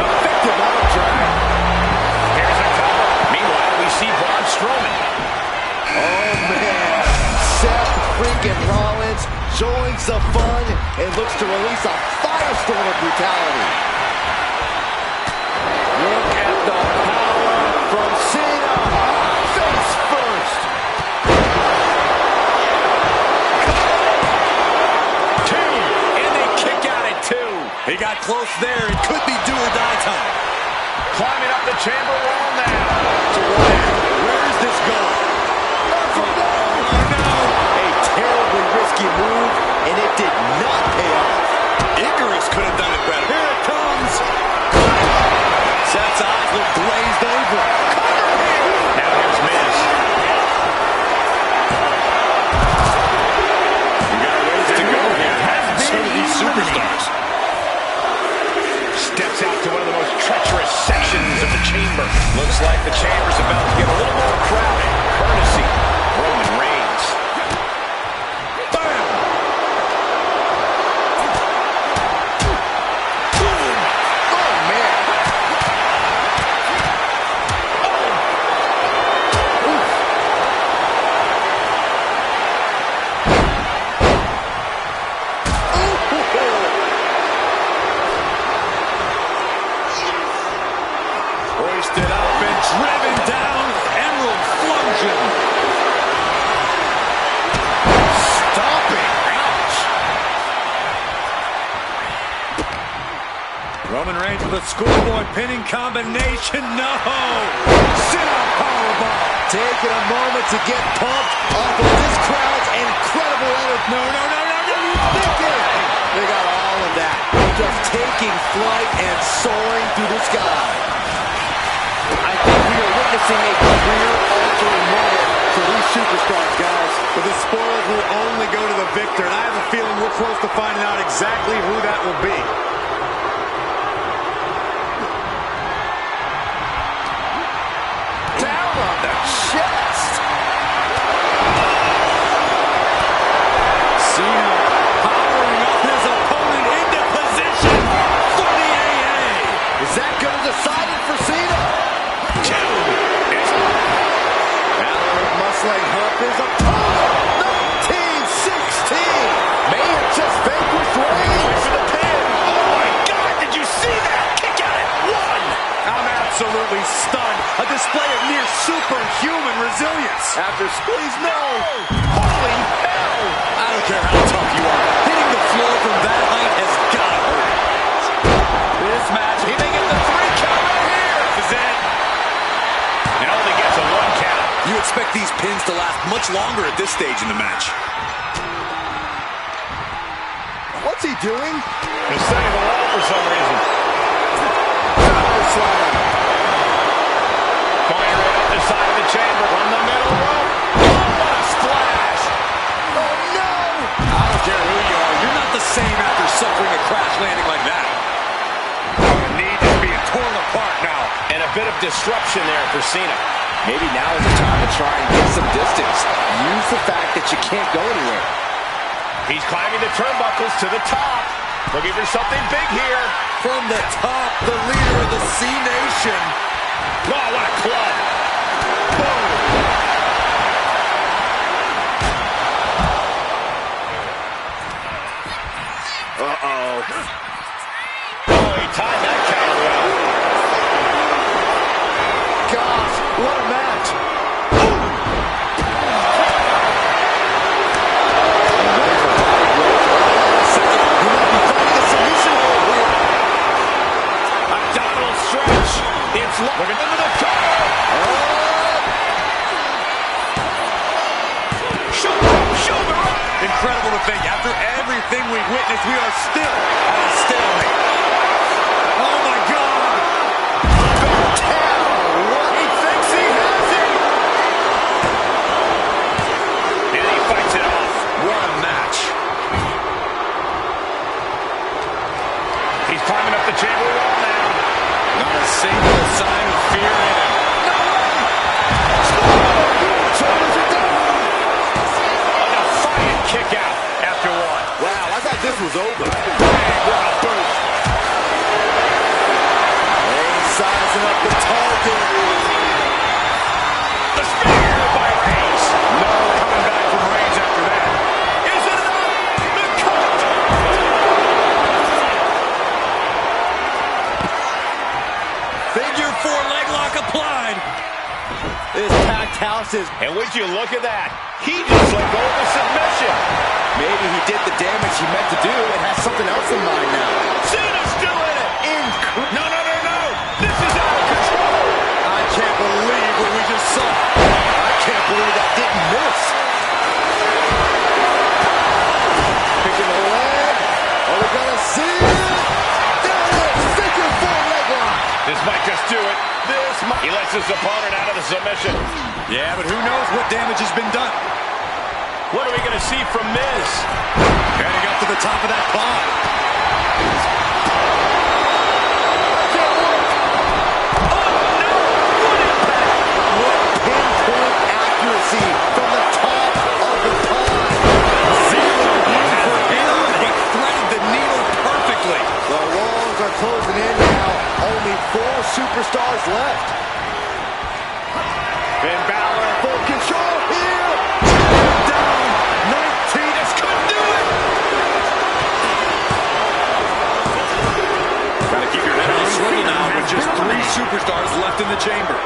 Effective arm drag. Here's a cover. Meanwhile, we see Braun Strowman. Oh, man. Seth freaking Rollins joins the fun and looks to release a firestorm of brutality. Look at the power from Cena. Face first. 2, and they kick out at 2. He got close there. It could be do or die time. Climbing up the chamber wall now. To where is this going? A terribly risky move, and it did not pay off. Icarus could have done it better. Here it comes. Seth's eyes look glazed over. Now here's Miz. You got ways to go here. So do these superstars. Steps out to one of the most treacherous sections of the chamber. Looks like the chamber's about to get a little more crowded. Courtesy Roman Reigns. Bam! Oh, man. Hoisted up and driven down. Emerald Flungeon. Stomping. Ouch. Roman Reigns with a schoolboy pinning combination. No! Sit-up powerbomb. Taking a moment to get pumped off of this crowd's incredible energy. No. They got all of that. Just taking flight and soaring through the sky. I think we are witnessing a career-altering moment for these superstars, guys. But the spoils will only go to the victor, and I have a feeling we're close to finding out exactly who that will be. Down on the chest. Cena powering up his opponent into position for the AA. Is that going to decide it for Cena? Balor muscling up his opponent. 1960. resilience. After squeeze, no. Holy hell. I don't care how tough you are. Hitting the floor from that height has got to hurt. This match, he may get the 3 count right here. This is it. And only gets a 1 count. You expect these pins to last much longer at this stage in the match. What's he doing? He's setting the wall for some reason. Slam. Going right up the side of the chamber. From the middle rope. Oh, what a splash. Oh, no. I don't care who you are. You're not the same after suffering a crash landing like that. The knee is being torn apart now. And a bit of disruption there for Cena. Maybe now is the time to try and get some distance. Use the fact that you can't go anywhere. He's climbing the turnbuckles to the top. Looking for something big here. From the top, the leader of the C Nation. Oh, what a club. Boom. Uh-oh. Oh, he timed that counter well. Gosh, what a match. Abdominal stretch. It's looking into the cover. Shoulder up. Incredible to think. After everything we've witnessed, we are still at a stalemate. Oh, my God. He thinks he has it. And he fights it off. What a match. He's climbing up the chamber wall now. Not a single sign of fear in him. Shoulders are down. A defiant kick out after 1. Wow, I thought this was over. Bang, what a boot. Sizing up the target. The spear by Reigns. No coming back from Reigns after that. Is it enough? The cut. Figure 4 leg lock applied. This packed house is... And would you look at that? He just let go of the submission. Maybe he did the damage he meant to do and has something else in mind now. Cena's still in it. No. This is out of control. I can't believe what we just saw. I can't believe that didn't miss. Picking the leg. Are we going to see it? There it is. Figure 4 leg lock. This might just do it. He lets his opponent out of the submission. Yeah, but who knows what damage has been done. What are we going to see from Miz? Heading up to the top of that climb. Pinpoint accuracy from the top of the pond. Zero room for error. He threaded the needle perfectly. The walls are closing in now. Only 4 superstars left. Finn Balor. Full control here. Down. 19. This could do it. Gotta keep your head on a swivel now with just 3 superstars left in the chamber.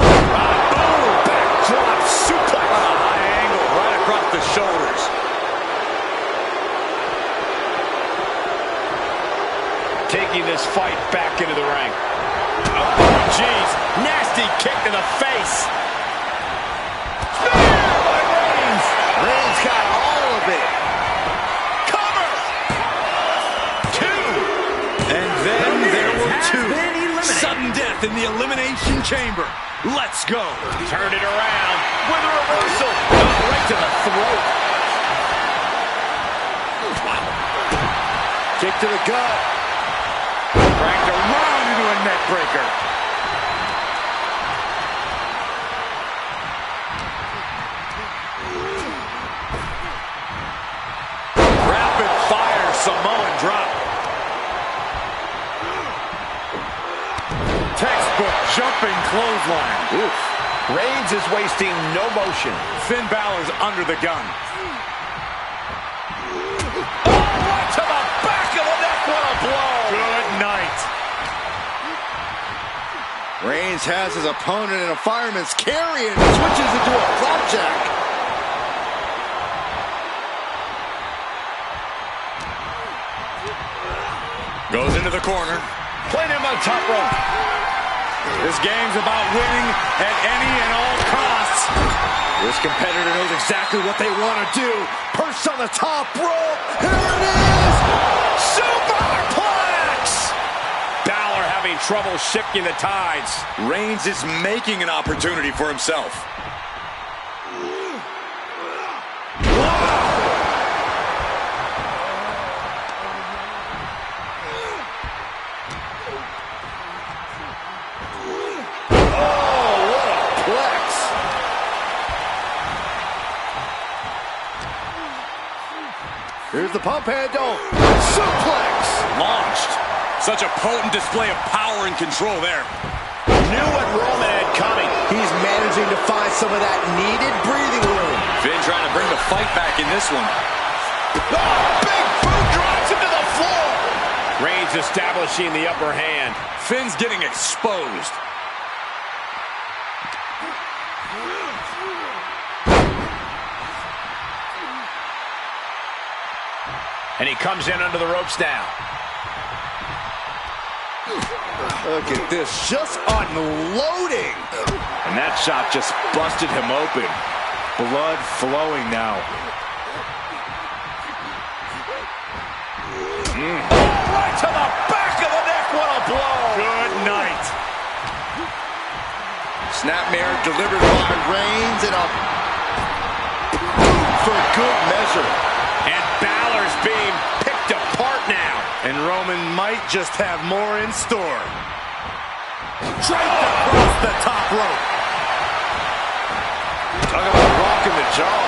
Boom! Backdrop suplex. High angle right across the shoulders. Taking this fight back into the ring. Oh, jeez. Nasty kick to the face. Spear by Reigns. Reigns got all of it. Cover. 2. And then there were 2. Sudden death in the Elimination Chamber. Let's go. Turned it around with a reversal. Oh, right to the throat. Kick to the gut. Cranked around into a neck breaker. Rapid fire Samoan drop. Textbook jumping clothesline. Oof. Reigns is wasting no motion. Finn Balor's under the gun. Oh, right to the back of the neck. What a blow. Good night. Reigns has his opponent in a fireman's carry and switches into a flapjack. Goes into the corner. Playing him on top rope. This game's about winning at any and all costs. This competitor knows exactly what they want to do. Perched on the top rope. Here it is! Superplex! Balor having trouble shifting the tides. Reigns is making an opportunity for himself. Here's the pump handle. Suplex! Launched. Such a potent display of power and control there. Knew what Roman had coming. He's managing to find some of that needed breathing room. Finn trying to bring the fight back in this one. Oh, big boot drops into the floor. Reigns establishing the upper hand. Finn's getting exposed. And he comes in under the ropes now. Look at this, just unloading. And that shot just busted him open. Blood flowing now. Oh, right to the back of the neck. What a blow. Good night. Snapmare delivered by Reigns and a for good measure. And Balor's being picked apart now. And Roman might just have more in store. Draped across the top rope. Talk about rocking the jaw.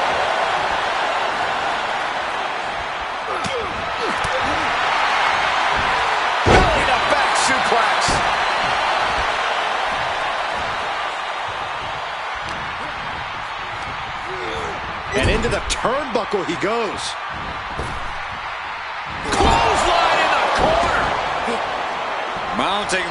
Belly to back suplex. And into the turnbuckle he goes. Clothesline in the corner. Mounting.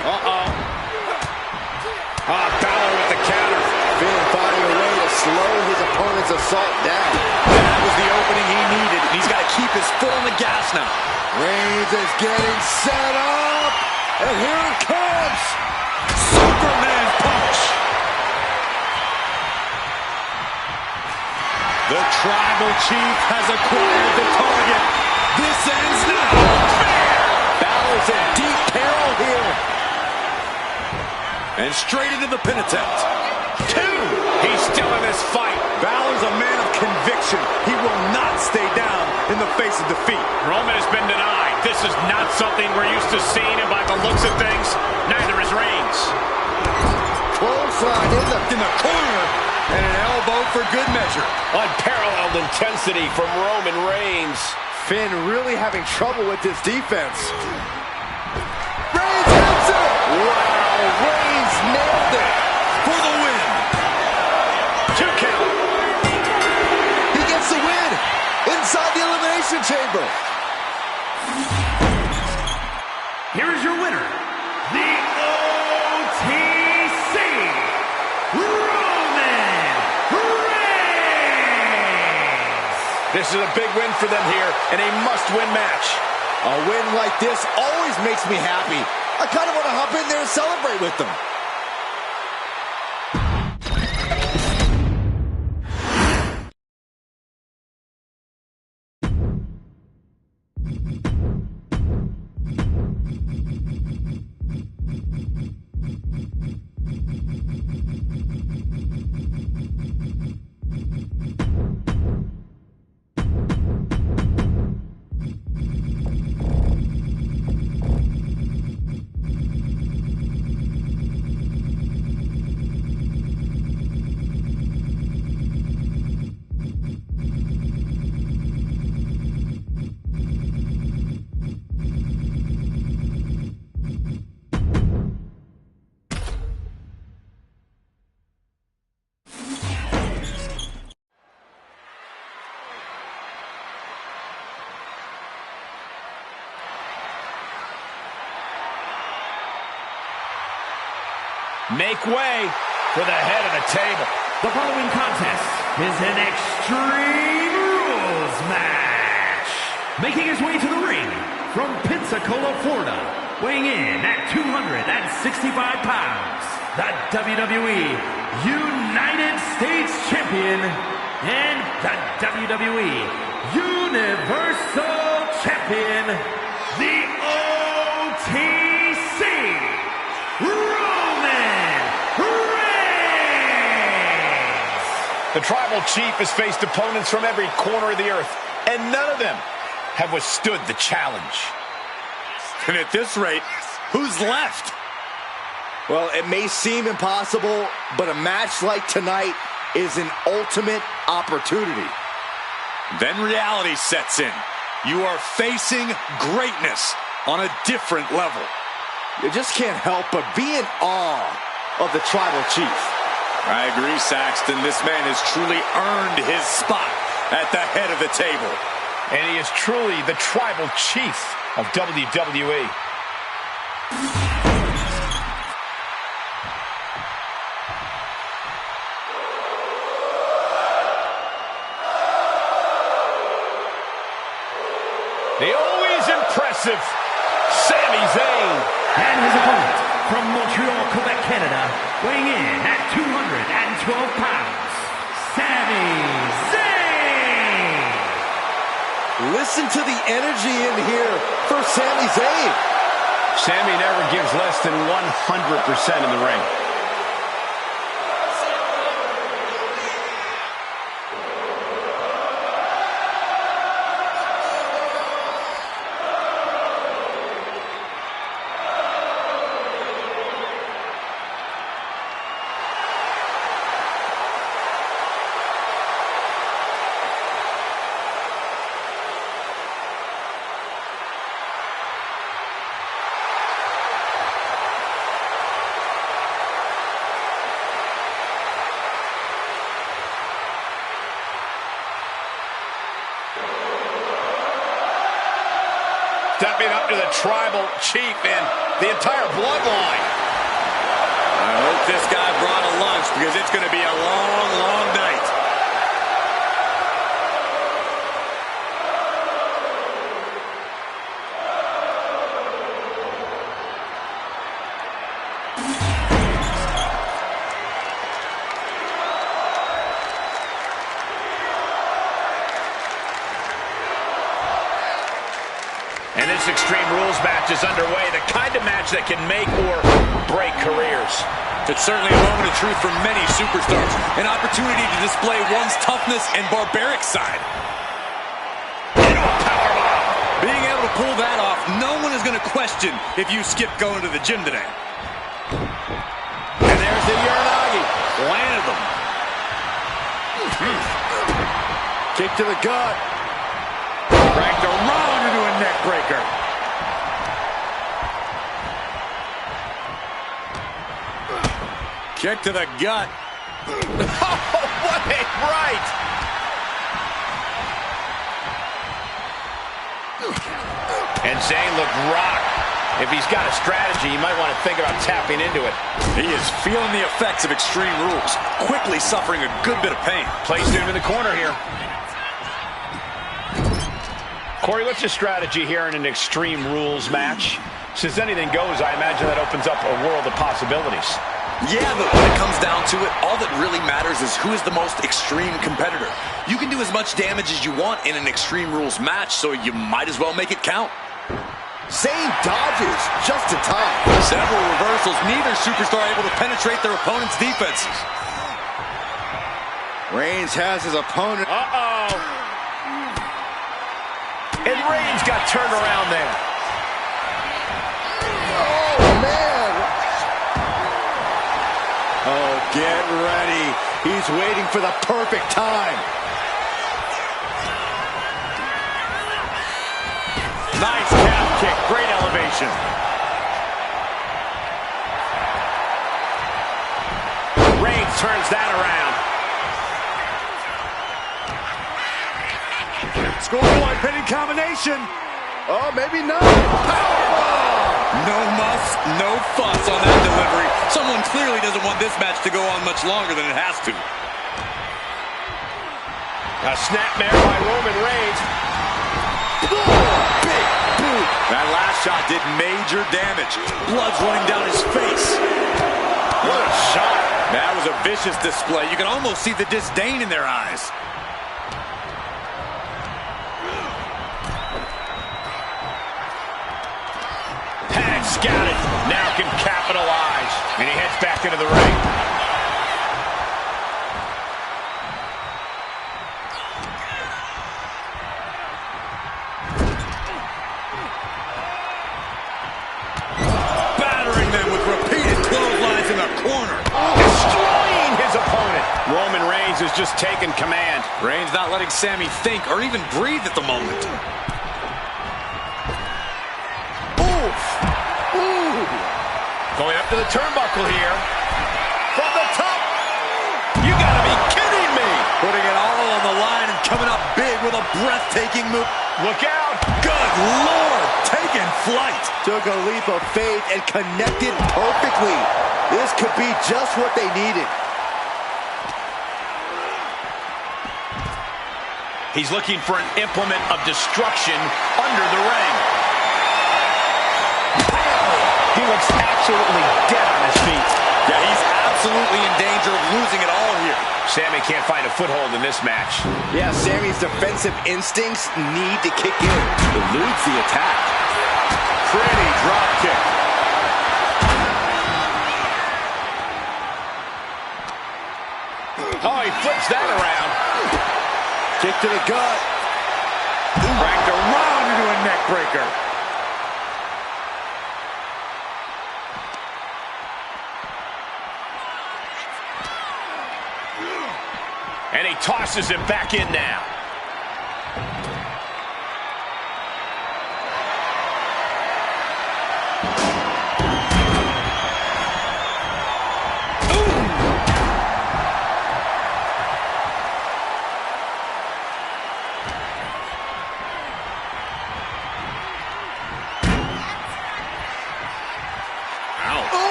Balor with the counter. Finn finding a way to slow his opponent's assault down. That was the opening he needed. And he's got to keep his foot on the gas now. Reigns is getting set up. And here it comes. Superman punch. The tribal chief has acquired the target. This ends now. Balor's in deep peril here. And straight into the pin attempt. 2. He's still in this fight. Balor's a man of conviction. He will not stay down in the face of defeat. Roman has been denied. This is not something we're used to seeing, and by the looks of things, neither is Reigns. Clothesline in the corner. And an elbow for good measure. Unparalleled intensity from Roman Reigns. Finn really having trouble with this defense. Reigns hits it! Wow, Reigns nailed it For the win. 2 count. He gets the win inside the Elimination Chamber. Here is your winner, the OTC Roman Reigns. This is a big win for them here, and a must-win match. A win like this always makes me happy. I kind of want to hop in there and celebrate with them. make way for the head of the table. The following contest is an Extreme Rules match. Making his way to the ring from Pensacola, Florida, weighing in at 265 pounds, the WWE United States Champion and the WWE Universal Champion, the OTC, Roman Reigns. The Tribal Chief has faced opponents from every corner of the earth, and none of them have withstood the challenge. And at this rate, who's left? Well, it may seem impossible, but a match like tonight is an ultimate opportunity. Then reality sets in. You are facing greatness on a different level. You just can't help but be in awe of the Tribal Chief. I agree, Saxton. This man has truly earned his spot at the head of the table. And he is truly the Tribal Chief of WWE. The always impressive Sami Zayn. And his opponent from Montreal, Quebec, Canada, weighing in at 212 pounds, Sami Zayn. Listen to the energy in here for Sami Zayn. Sami never gives less than 100% in the ring. Stepping up to the Tribal Chief and the entire bloodline. I hope this guy brought a lunch because it's going to be a long, long night. And this Extreme Rules match is underway, the kind of match that can make or break careers. It's certainly a moment of truth for many superstars. An opportunity to display one's toughness and barbaric side. Powerbomb. Being able to pull that off, no one is going to question if you skipped going to the gym today. And there's the Uranagi. Landed them. Kick to the gut. Dragged around into a neck breaker. Kick to the gut. Oh, what a right! And Zayn looked rocked. If he's got a strategy, you might want to think about tapping into it. He is feeling the effects of Extreme Rules, quickly suffering a good bit of pain. Placed him in the corner here. Corey, what's your strategy here in an Extreme Rules match? Since anything goes, I imagine that opens up a world of possibilities. Yeah, but when it comes down to it, all that really matters is who is the most extreme competitor. You can do as much damage as you want in an Extreme Rules match, so you might as well make it count. Zayn dodges just in time. Several reversals, neither superstar able to penetrate their opponent's defenses. Reigns has his opponent. Uh-oh. And Reigns got turned around there. Oh, man. Oh, get ready. He's waiting for the perfect time. Nice calf kick, great elevation. Reigns turns that around. Scoreboard pinning combination. Oh, maybe not. Powerbomb! No muss, no fuss on that delivery. Someone clearly doesn't want this match to go on much longer than it has to. A snapmare by Roman Reigns. Big boot. That last shot did major damage. Blood's running down his face. What a shot. That was a vicious display. You can almost see the disdain in their eyes. Had it scouted. Now can capitalize. And he heads back into the ring. Battering them with repeated clotheslines in the corner. Destroying his opponent. Roman Reigns is just taking command. Reigns not letting Sami think or even breathe at the moment. Going up to the turnbuckle here. From the top. You gotta be kidding me. Putting it all on the line and coming up big with a breathtaking move. Look out. Good Lord, taking flight. Took a leap of faith and connected perfectly. This could be just what they needed. He's looking for an implement of destruction under the ring. He looks absolutely dead on his feet. Yeah, he's absolutely in danger of losing it all here. Sami can't find a foothold in this match. Yeah, Sami's defensive instincts need to kick in. Eludes the attack. Pretty drop kick. Oh, he flips that around. Kick to the gut. Cranked around into a neck breaker. And he tosses him back in now.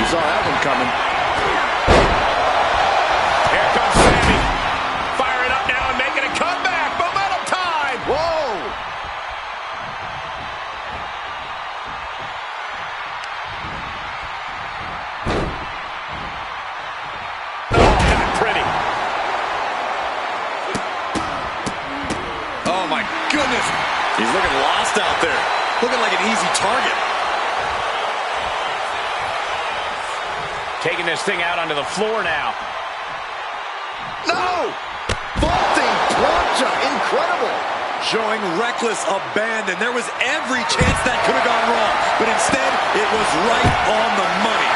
Saw that one coming. Here comes Sami. Firing up now and making a comeback. Momentum time. Whoa! Oh, not pretty. Oh, my goodness. He's looking lost out there. Looking like an easy target. Taking this thing out onto the floor now. No! Vaulting plancha. Incredible. Showing reckless abandon. There was every chance that could have gone wrong. But instead, it was right on the money.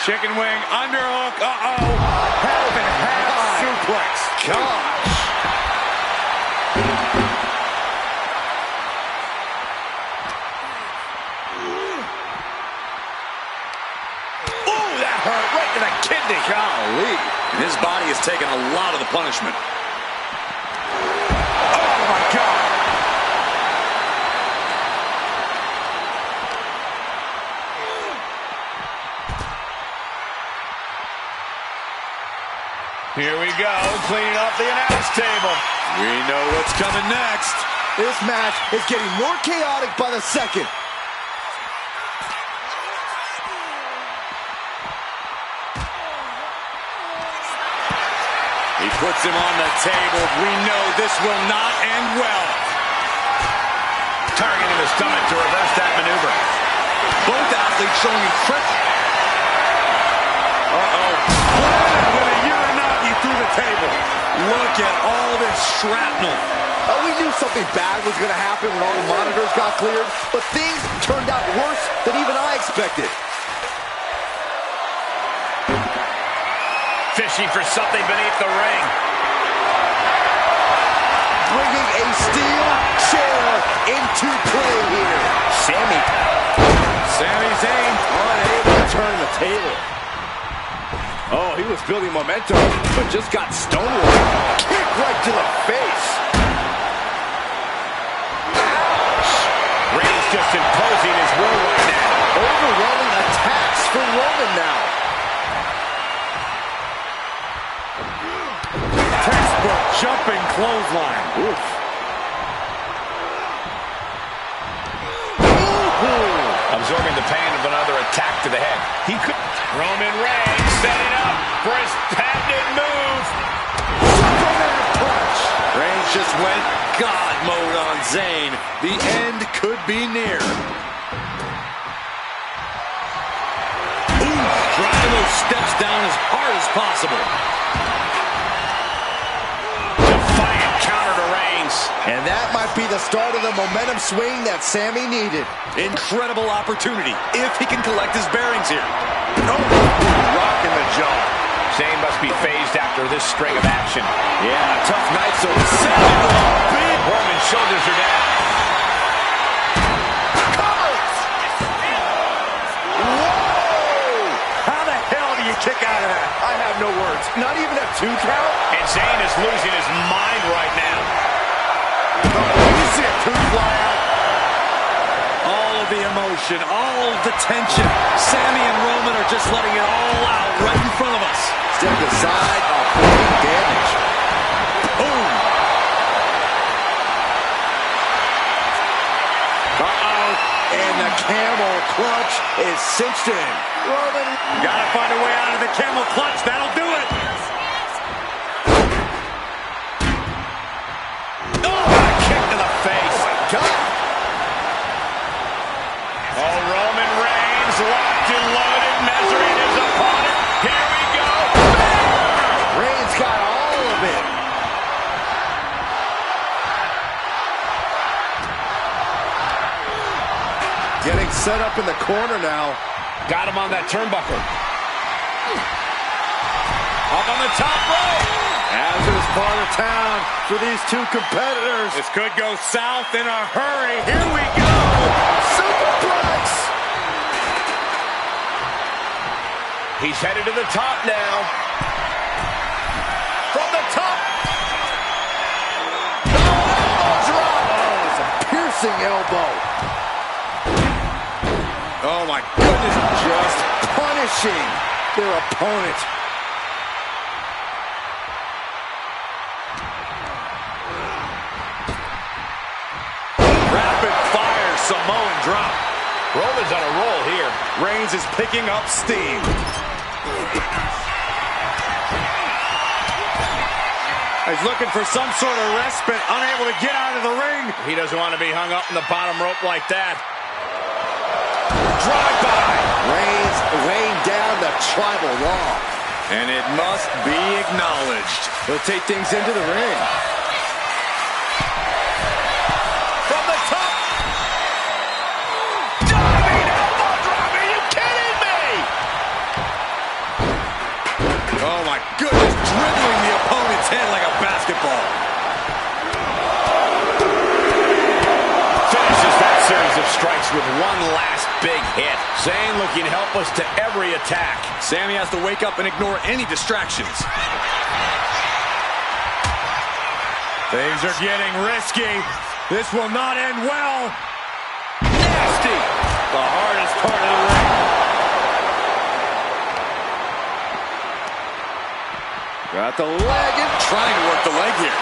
Chicken wing, underhook. Uh-oh. Half and half suplex. Gosh. Hurt right to the kidney. Golly. And his body has taken a lot of the punishment. Oh, my God. Here we go, cleaning up the announce table. We know what's coming next. This match is getting more chaotic by the second. He puts him on the table. We know this will not end well. Targeting the stomach to reverse that maneuver. Both athletes showing incredible. Uh-oh. With a Uranagi through the table. Look at all this shrapnel. We knew something bad was going to happen when all the monitors got cleared, but things turned out worse than even I expected. Fishing for something beneath the ring. Bringing a steel chair into play here. Sami Zayn unable to turn the table. he was building momentum, but just got stonewalled. Kick right to the face. Ouch! Reigns just imposing his will right now. Overwhelming attacks for Roman now. Textbook jumping clothesline. Oof. Absorbing the pain of another attack to the head. He could. Roman Reigns setting up for his patented move. Superman punch. Reigns just went God mode on Zayn. The end could be near. Driving those steps down as hard as possible. Defiant counter to Reigns. And that might be the start of the momentum swing that Sami needed. Incredible opportunity if he can collect his bearings here. Oh, rock in the jaw. Zayn must be phased after this string of action. Yeah, tough night so Sami with a big Roman's shoulders are down. covers. Whoa! How the hell do you kick out of that? I have no words. Not even a 2 count? And Zayn is losing his mind right now. You see a tooth fly out? All of the emotion, all of the tension. Sami and Roman are just letting it all out right in front of us. Step aside, avoiding damage. Boom! Uh-oh. And the camel clutch is cinched in. Roman. Gotta find a way out of the camel clutch. That'll do it. Kick to the face. God. Oh, Roman Reigns locked and loaded, measuring his opponent. Here we go. Reigns got all of it. Getting set up in the corner now. Got him on that turnbuckle. Up on the top rope. Hazardous part of town for these two competitors. This could go south in a hurry. Here we go. Superplex. He's headed to the top now. From the top. Elbow drop. Oh, it's a piercing elbow. Oh my goodness, just punishing their opponent. Rapid fire Samoan drop. Roman's on a roll here. Reigns is picking up steam. He's looking for some sort of respite, unable to get out of the ring. He doesn't want to be hung up in the bottom rope like that. Drive-by. Reigns laying down the tribal law. And it must be acknowledged. He'll take things into the ring. From the top. Diving elbow drop. Are you kidding me? Oh my goodness, dribbling the opponent's head like a basketball. Finishes that series of strikes with one last big hit. Zayn looking helpless to every attack. Sami has to wake up and ignore any distractions. Things are getting risky. This will not end well. Nasty. The hardest part of the ring. Got the leg and Trying to work the leg here.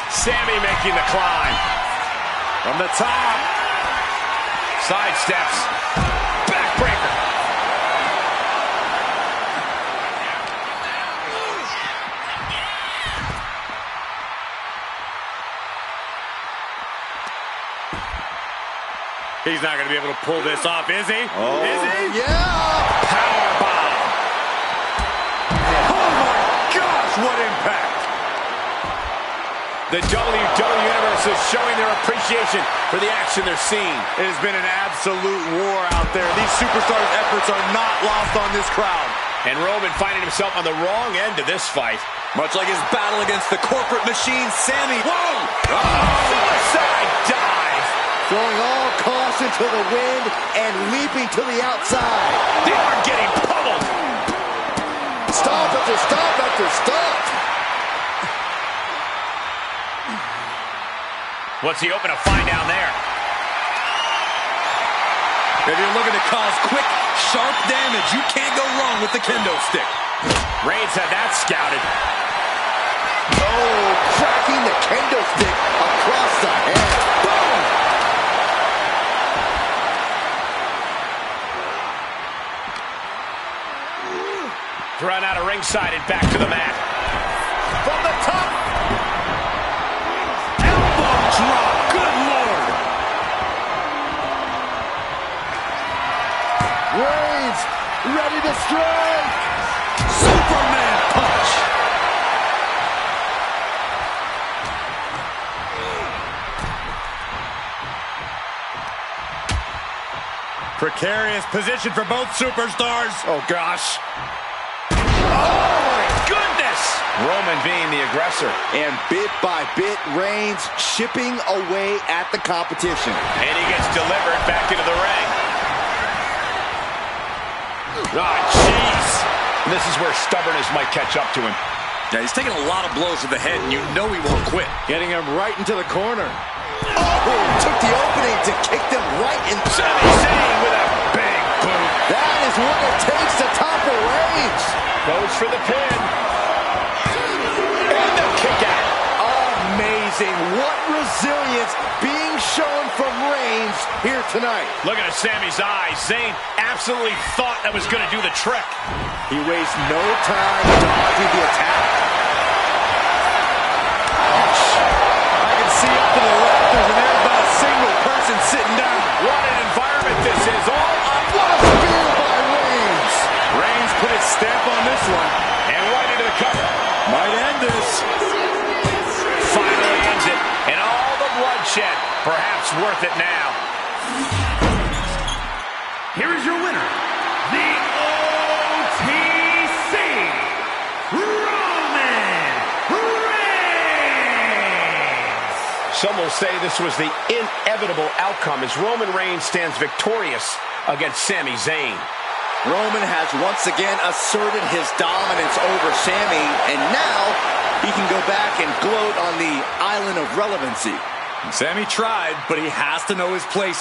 Sami making the climb. From the top. Side steps. Backbreaker. He's not going to be able to pull this off, is he? Oh, Is he? yeah. Powerbomb. Oh my gosh, what impact. The WWE Universe is showing their appreciation for the action they're seeing. It has been an absolute war out there. These superstars' efforts are not lost on this crowd. And Roman finding himself on the wrong end of this fight. Much like his battle against the corporate machine, Sami. Whoa! Suicide dive. Throwing all caution to the wind and leaping to the outside. They are getting pummeled. Stop after stop after stop. What's he open to find down there? If you're looking to cause quick, sharp damage, you can't go wrong with the kendo stick. Reigns had that scouted. Oh, cracking the kendo stick across the head. Boom! Thrown out of ringside and back to the mat. From the top. Elbow drop. Good Lord. Reigns, ready to strike. Superman punch. Precarious position for both superstars. Oh, gosh. Oh, my goodness. Roman being the aggressor. And bit by bit, Reigns chipping away at the competition. And he gets delivered back into the ring. Oh, jeez. This is where stubbornness might catch up to him. Yeah, he's taking a lot of blows to the head, and you know he won't quit. Getting him right into the corner. Oh, took the opening to kick them right in. Sami Zayn with a big boot. That is what it takes to topple Reigns. Goes for the pin. And the kick out. Amazing. What resilience being shown from Reigns here tonight. Looking at Sami's eyes, Zayn absolutely thought that was going to do the trick. He wastes no time dodging the attack. Ouch. I can see up to the rafters, and there's not a single person sitting down. What an environment this is. All up. What a spear by Reigns. Reigns put his stamp on this one. And right into the cover. Might end this. Finally ends it. And all the bloodshed. Perhaps worth it now. Here is your winner, the OTC, Roman Reigns. Some will say this was the inevitable outcome as Roman Reigns stands victorious against Sami Zayn. Roman has once again asserted his dominance over Sami, and now he can go back and gloat on the island of relevancy. Sami tried, but he has to know his place.